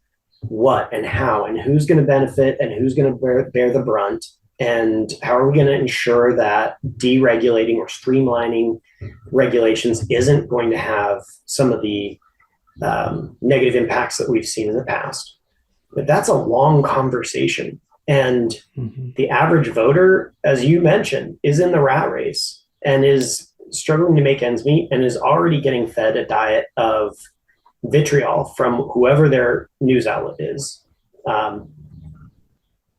what and how and who's going to benefit and who's going to bear the brunt, and how are we going to ensure that deregulating or streamlining regulations isn't going to have some of the negative impacts that we've seen in the past. But that's a long conversation. And the average voter, as you mentioned, is in the rat race and is struggling to make ends meet and is already getting fed a diet of vitriol from whoever their news outlet is.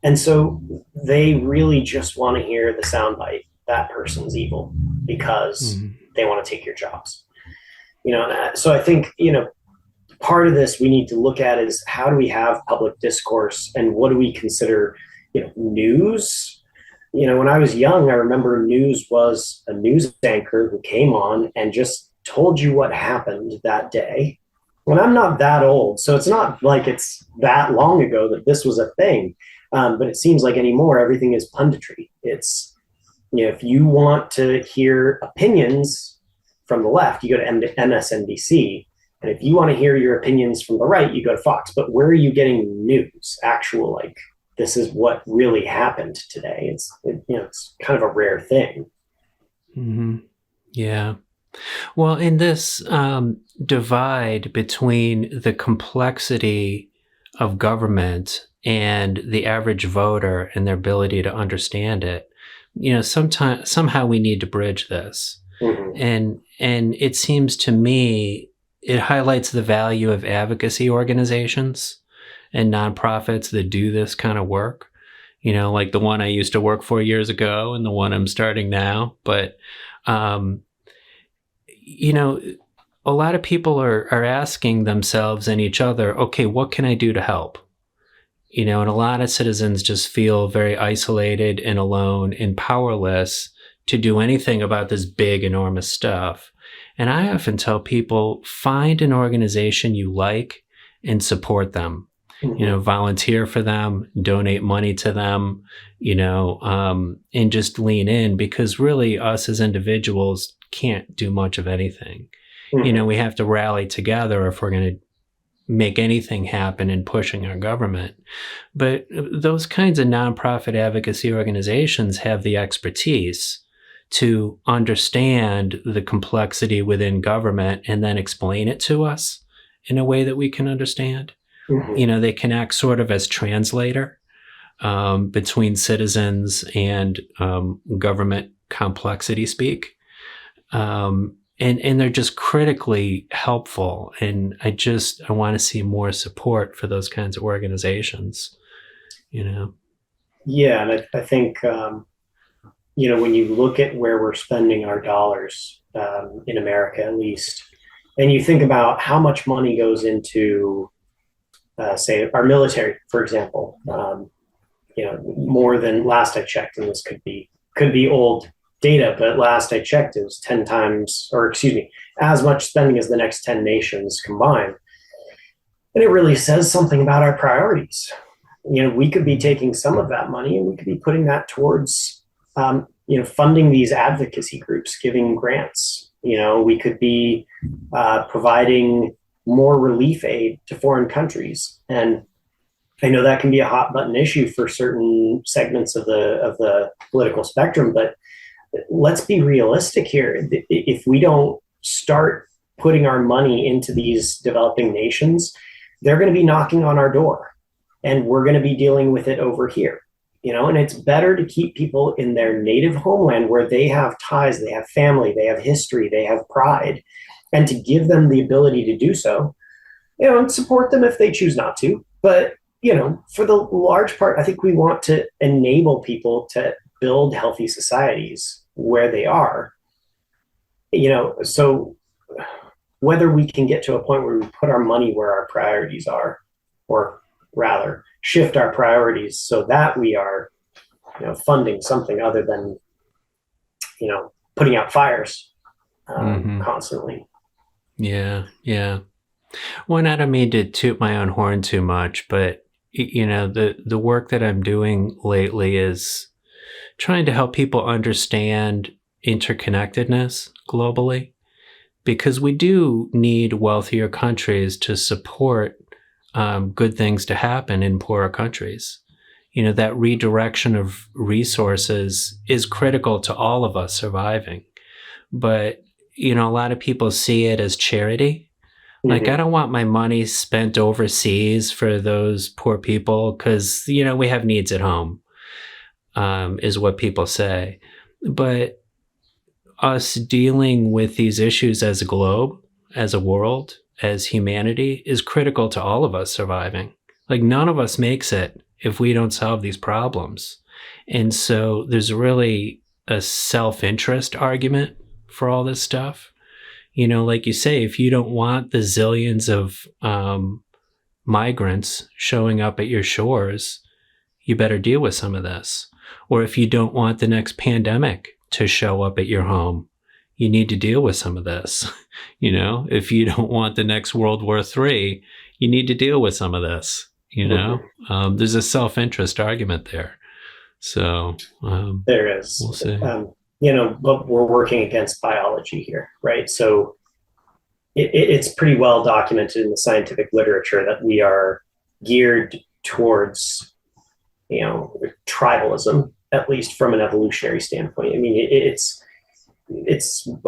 And so they really just want to hear the soundbite, that person's evil because they want to take your jobs. So I think, part of this we need to look at is how do we have public discourse and what do we consider, news? When I was young, I remember news was a news anchor who came on and just told you what happened that day. When I'm not that old, so it's not like it's that long ago that this was a thing. But it seems like anymore, everything is punditry. It's, if you want to hear opinions from the left, you go to MSNBC. And if you want to hear your opinions from the right, you go to Fox. But where are you getting news? Actual, like, this is what really happened today. It's kind of a rare thing. Mm-hmm. Yeah. Well, in this divide between the complexity of government and the average voter and their ability to understand it, somehow we need to bridge this. Mm-hmm. And it seems to me it highlights the value of advocacy organizations and nonprofits that do this kind of work, like the one I used to work for years ago and the one I'm starting now. But, a lot of people are asking themselves and each other, okay, what can I do to help? And a lot of citizens just feel very isolated and alone and powerless to do anything about this big, enormous stuff. And I often tell people, find an organization you like and support them. Mm-hmm. Volunteer for them, donate money to them, and just lean in, because really us as individuals can't do much of anything. Mm-hmm. We have to rally together if we're going to make anything happen in pushing our government. But those kinds of nonprofit advocacy organizations have the expertise to understand the complexity within government and then explain it to us in a way that we can understand. Mm-hmm. They can act sort of as translator between citizens and government complexity speak. And they're just critically helpful. And I want to see more support for those kinds of organizations, you know? Yeah, and I think when you look at where we're spending our dollars in America, at least, and you think about how much money goes into, say, our military, for example, more than last I checked, and this could be old data, but last I checked, it was 10 times, or excuse me, as much spending as the next 10 nations combined. And it really says something about our priorities. We could be taking some of that money and we could be putting that towards, funding these advocacy groups, giving grants. We could be providing more relief aid to foreign countries. And I know that can be a hot button issue for certain segments of the political spectrum, but let's be realistic here. If we don't start putting our money into these developing nations, they're going to be knocking on our door, and we're going to be dealing with it over here. And it's better to keep people in their native homeland where they have ties, they have family, they have history, they have pride, and to give them the ability to do so, and support them if they choose not to. But, for the large part, I think we want to enable people to build healthy societies where they are. So whether we can get to a point where we put our money where our priorities are, or rather shift our priorities so that we are, funding something other than, putting out fires constantly. Yeah. Yeah. Well, I don't mean to toot my own horn too much, but the work that I'm doing lately is trying to help people understand interconnectedness globally, because we do need wealthier countries to support good things to happen in poorer countries. That redirection of resources is critical to all of us surviving. But, a lot of people see it as charity. Like, I don't want my money spent overseas for those poor people because, we have needs at home, is what people say. But us dealing with these issues as a globe, as a world, as humanity is critical to all of us surviving. Like, none of us makes it if we don't solve these problems. And so there's really a self-interest argument for all this stuff. Like you say, if you don't want the zillions of migrants showing up at your shores, you better deal with some of this. Or if you don't want the next pandemic to show up at your home, you need to deal with some of this. If you don't want the next World War III, you need to deal with some of this. There's a self-interest argument there. So there is. We'll see. But we're working against biology here, right? So it's pretty well documented in the scientific literature that we are geared towards, tribalism, at least from an evolutionary standpoint. I mean, it's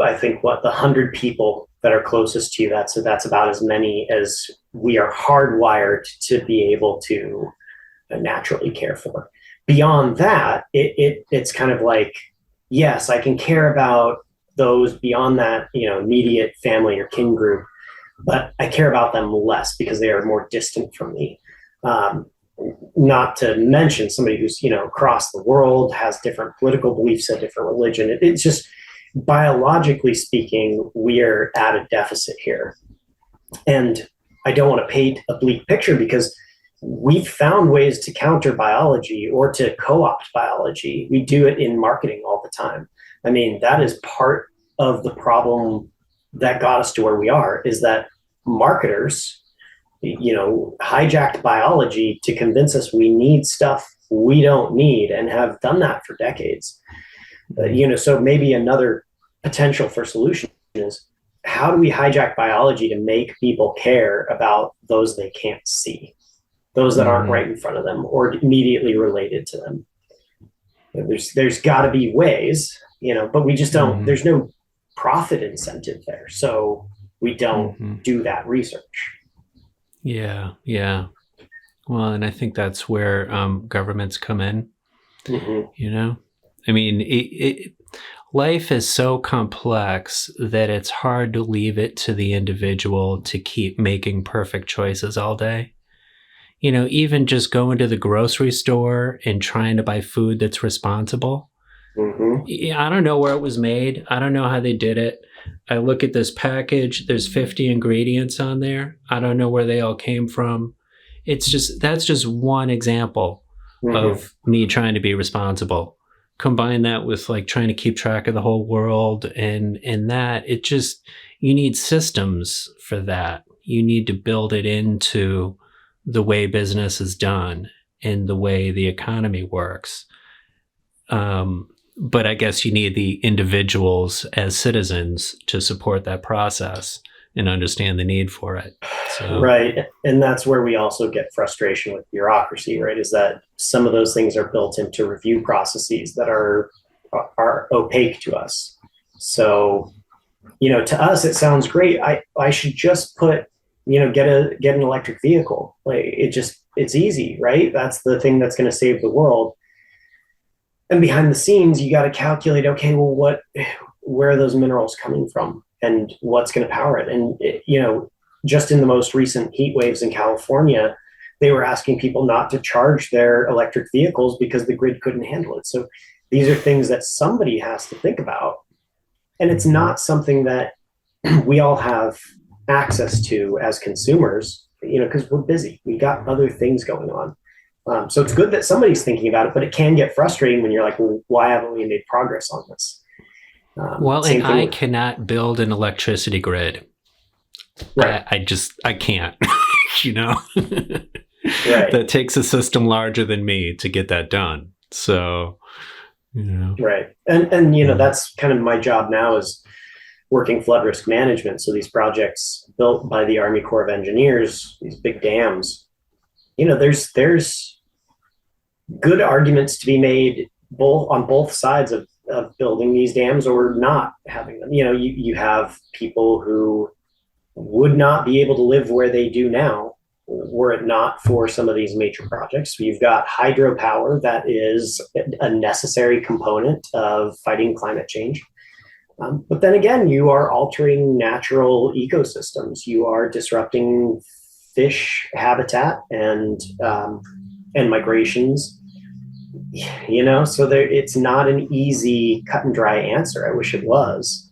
I think the 100 people that are closest to you, that's about as many as we are hardwired to be able to naturally care for. Beyond that, it's kind of like, yes, I can care about those beyond that, immediate family or kin group, but I care about them less because they are more distant from me. Not to mention somebody who's, across the world, has different political beliefs, a different religion. It's just, biologically speaking, we are at a deficit here. And I don't want to paint a bleak picture because we've found ways to counter biology or to co-opt biology. We do it in marketing all the time. I mean, that is part of the problem that got us to where we are, is that marketers, hijacked biology to convince us we need stuff we don't need, and have done that for decades. So maybe another potential for solution is, how do we hijack biology to make people care about those they can't see, those that aren't right in front of them or immediately related to them? There's got to be ways, but we just don't. There's no profit incentive there, so we don't do that research. Yeah. Well, and I think that's where governments come in. I mean, life is so complex that it's hard to leave it to the individual to keep making perfect choices all day. Even just going to the grocery store and trying to buy food that's responsible. Mm-hmm. I don't know where it was made. I don't know how they did it. I look at this package, there's 50 ingredients on there. I don't know where they all came from. That's just one example of me trying to be responsible. Combine that with like trying to keep track of the whole world and that you need systems for that. You need to build it into the way business is done and the way the economy works. But I guess you need the individuals as citizens to support that process and understand the need for it. So. Right. And that's where we also get frustration with bureaucracy, right? Is that some of those things are built into review processes that are opaque to us. So, to us, it sounds great. I should just get an electric vehicle. Like it's easy, right? That's the thing that's going to save the world. And behind the scenes, you got to calculate, okay, well, where are those minerals coming from and what's going to power it? And, just in the most recent heat waves in California, they were asking people not to charge their electric vehicles because the grid couldn't handle it. So these are things that somebody has to think about. And it's not something that we all have access to as consumers, because we're busy. We got other things going on. So it's good that somebody's thinking about it, but it can get frustrating when you're like, well, why haven't we made progress on this? And I cannot build an electricity grid. Right. I can't, Right. That takes a system larger than me to get that done. So, Right. And that's kind of my job now is working flood risk management. So these projects built by the Army Corps of Engineers, these big dams, there's good arguments to be made on both sides of building these dams or not having them. You have people who would not be able to live where they do now were it not for some of these major projects. You've got hydropower that is a necessary component of fighting climate change. But then again, you are altering natural ecosystems. You are disrupting fish habitat and migrations. So it's not an easy cut and dry answer. I wish it was.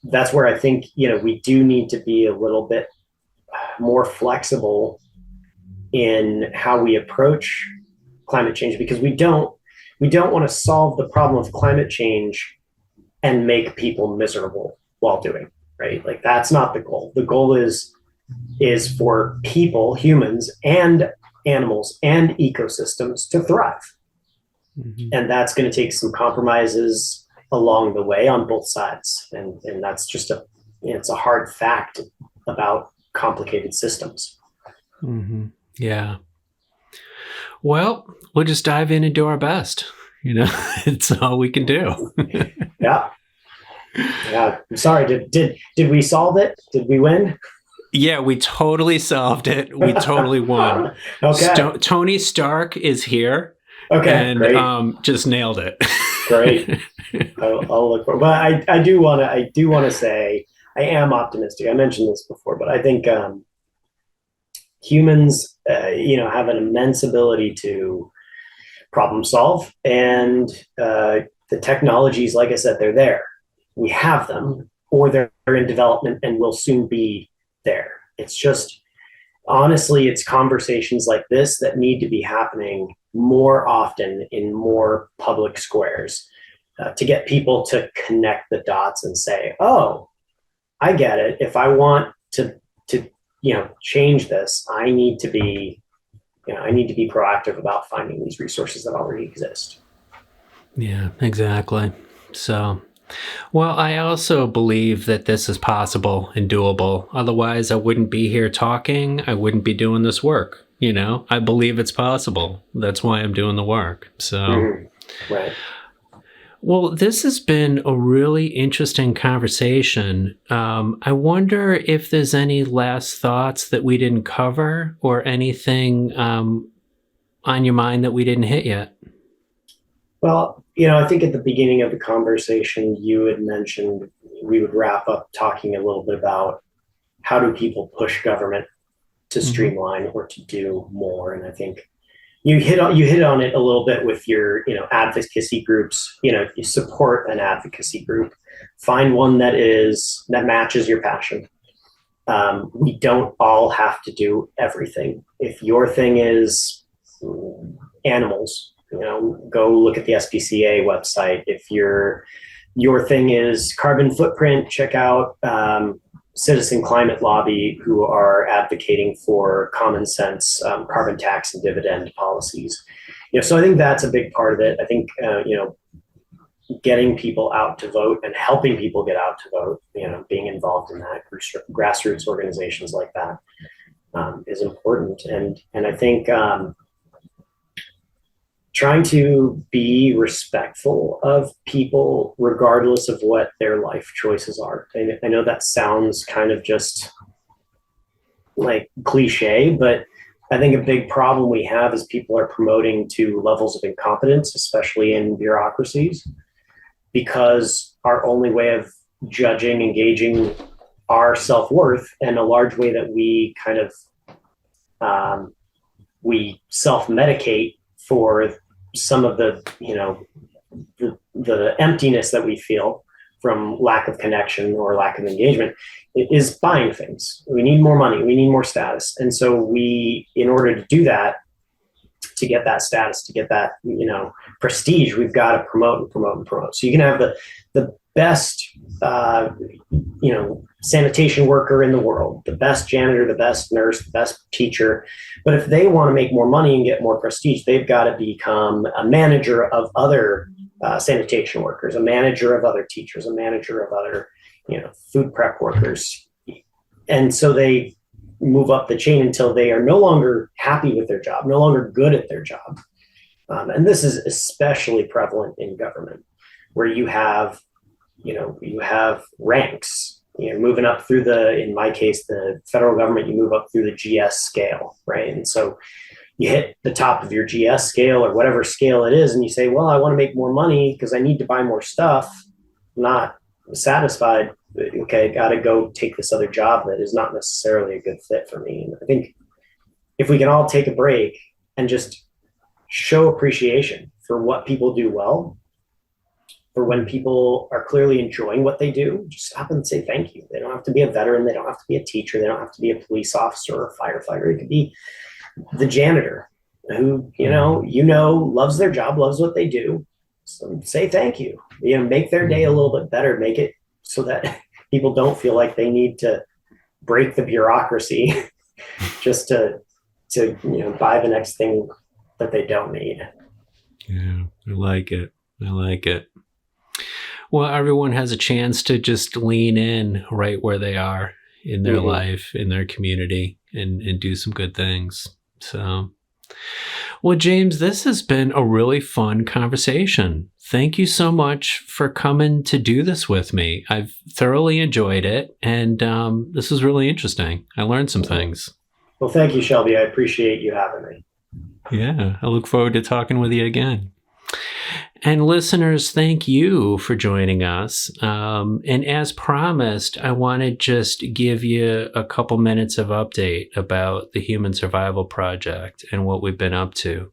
That's where I think, we do need to be a little bit more flexible in how we approach climate change, because we don't want to solve the problem of climate change and make people miserable while doing it, right? Like that's not the goal. The goal is for people, humans and animals and ecosystems to thrive. Mm-hmm. And that's going to take some compromises along the way on both sides. And that's just it's a hard fact about complicated systems. Mm-hmm. Yeah. Well, we'll just dive in and do our best. It's all we can do. Yeah. I'm sorry. Did we solve it? Did we win? Yeah, we totally solved it. We totally won. Okay. Tony Stark is here. Okay. And great. Just nailed it. Great. I'll look for it. But I do want to say I am optimistic. I mentioned this before, but I think humans, have an immense ability to problem solve, and the technologies, like I said, they're there. We have them, or they're in development and will soon be there. It's just, honestly, it's conversations like this that need to be happening more often in more public squares to get people to connect the dots and say, oh, I get it. If I want to change this, I need to be proactive about finding these resources that already exist. Yeah, exactly. So, well, I also believe that this is possible and doable. Otherwise, I wouldn't be here talking. I wouldn't be doing this work. I believe it's possible. That's why I'm doing the work. So, Right. Well, this has been a really interesting conversation. I wonder if there's any last thoughts that we didn't cover or anything on your mind that we didn't hit yet. Well, I think at the beginning of the conversation, you had mentioned we would wrap up talking a little bit about how do people push government to Mm-hmm. streamline or to do more. And I think you hit on it a little bit with your advocacy groups. You support an advocacy group, find one that matches your passion. We don't all have to do everything. If your thing is animals, go look at the SPCA website. If your thing is carbon footprint, check out Citizen Climate Lobby, who are advocating for common sense carbon tax and dividend policies. So I think that's a big part of it. I think getting people out to vote and helping people get out to vote, being involved in that grassroots organizations like that is important. And I think trying to be respectful of people regardless of what their life choices are. I know that sounds kind of just like cliche, but I think a big problem we have is people are promoting to levels of incompetence, especially in bureaucracies, because our only way of judging, engaging our self-worth, and a large way that we kind of we self-medicate for some of the emptiness that we feel from lack of connection or lack of engagement is buying things. We need more money, we need more status, and so in order to do that, to get that status, to get that prestige, we've got to promote and promote and promote. So you can have the best sanitation worker in the world, the best janitor, the best nurse, the best teacher, but if they want to make more money and get more prestige, they've got to become a manager of other sanitation workers, a manager of other teachers, a manager of other food prep workers, and so they move up the chain until they are no longer happy with their job, no longer good at their job. And this is especially prevalent in government, where you have ranks, moving up through in my case, the federal government, you move up through the GS scale, right? And so you hit the top of your GS scale or whatever scale it is, and you say, well, I want to make more money because I need to buy more stuff, not satisfied. Okay, got to go take this other job that is not necessarily a good fit for me. And I think if we can all take a break and just show appreciation for what people do well, for when people are clearly enjoying what they do, just stop and say thank you. They don't have to be a veteran. They don't have to be a teacher. They don't have to be a police officer or a firefighter. It could be the janitor who, loves their job, loves what they do. So say thank you. Make their day a little bit better. Make it so that people don't feel like they need to break the bureaucracy just to buy the next thing that they don't need. Yeah, I like it. Well, everyone has a chance to just lean in right where they are in their life, in their community, and do some good things. So, well, James, this has been a really fun conversation. Thank you so much for coming to do this with me. I've thoroughly enjoyed it, and this is really interesting. I learned some things. Well, thank you, Shelby. I appreciate you having me. Yeah, I look forward to talking with you again. And listeners, thank you for joining us. And as promised, I want to just give you a couple minutes of update about the Human Survival Project and what we've been up to.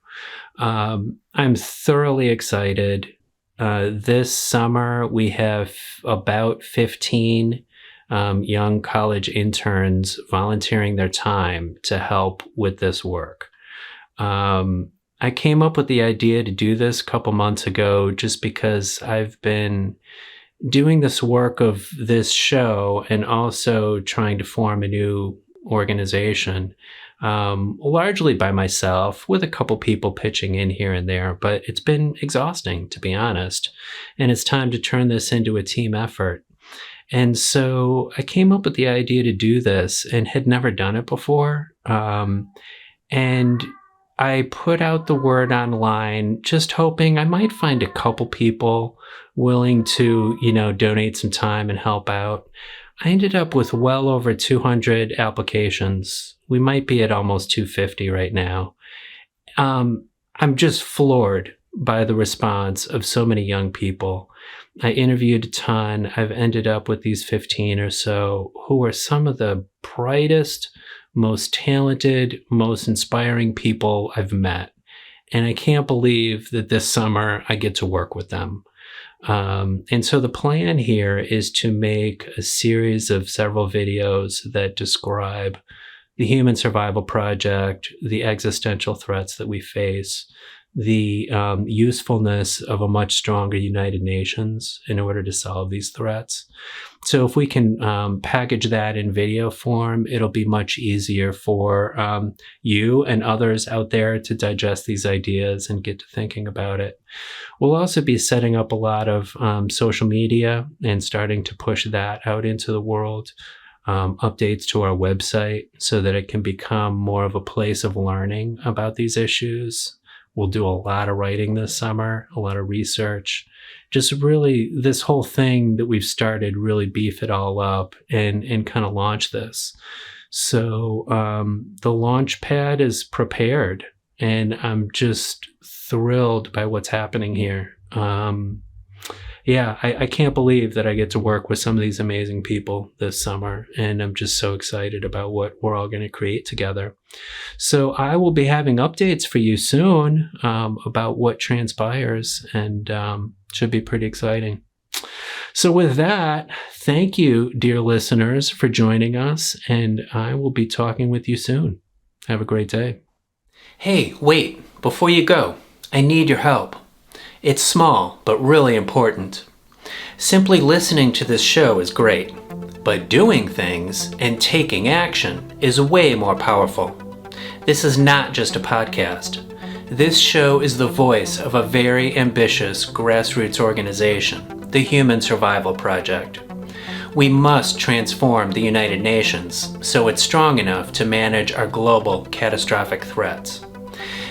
I'm thoroughly excited. This summer, we have about 15 young college interns volunteering their time to help with this work. I came up with the idea to do this a couple months ago just because I've been doing this work of this show and also trying to form a new organization, largely by myself with a couple people pitching in here and there, but it's been exhausting, to be honest. And it's time to turn this into a team effort. And so I came up with the idea to do this and had never done it before. And I put out the word online, just hoping I might find a couple people willing to, donate some time and help out. I ended up with well over 200 applications. We might be at almost 250 right now. I'm just floored by the response of so many young people. I interviewed a ton. I've ended up with these 15 or so who are some of the brightest, most talented, most inspiring people I've met. And I can't believe that this summer I get to work with them. And so the plan here is to make a series of several videos that describe the human survival project, the existential threats that we face, the usefulness of a much stronger United Nations in order to solve these threats. So if we can package that in video form, it'll be much easier for you and others out there to digest these ideas and get to thinking about it. We'll also be setting up a lot of social media and starting to push that out into the world. Updates to our website so that it can become more of a place of learning about these issues. We'll do a lot of writing this summer, a lot of research, just really this whole thing that we've started, really beef it all up and kind of launch this. So the launch pad is prepared and I'm just thrilled by what's happening here. I can't believe that I get to work with some of these amazing people this summer, and I'm just so excited about what we're all going to create together. So I will be having updates for you soon about what transpires, and should be pretty exciting. So with that, thank you, dear listeners, for joining us, and I will be talking with you soon. Have a great day. Hey, wait, before you go, I need your help. It's small, but really important. Simply listening to this show is great, but doing things and taking action is way more powerful. This is not just a podcast. This show is the voice of a very ambitious grassroots organization, the Human Survival Project. We must transform the United Nations so it's strong enough to manage our global catastrophic threats.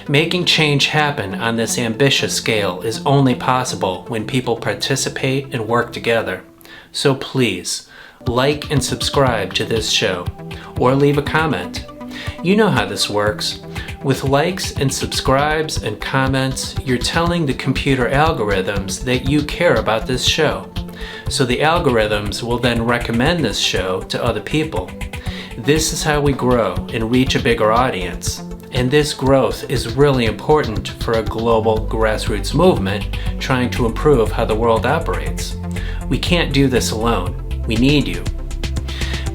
Making change happen on this ambitious scale is only possible when people participate and work together. So please, like and subscribe to this show, or leave a comment. You know how this works. With likes and subscribes and comments, you're telling the computer algorithms that you care about this show. So the algorithms will then recommend this show to other people. This is how we grow and reach a bigger audience. And this growth is really important for a global grassroots movement trying to improve how the world operates. We can't do this alone. We need you.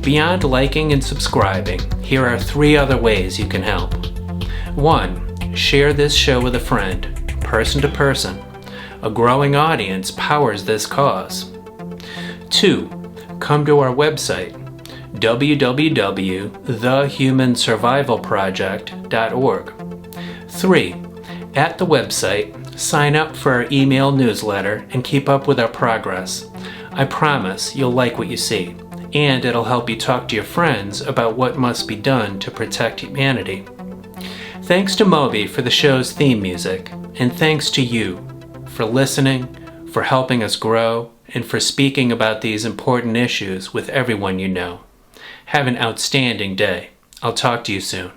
Beyond liking and subscribing, here are 3 other ways you can help. 1. Share this show with a friend, person to person. A growing audience powers this cause. 2. Come to our website, www.thehumansurvivalproject.org. 3. At the website, sign up for our email newsletter and keep up with our progress. I promise you'll like what you see, and it'll help you talk to your friends about what must be done to protect humanity. Thanks to Moby for the show's theme music, and thanks to you for listening, for helping us grow, and for speaking about these important issues with everyone you know. Have an outstanding day. I'll talk to you soon.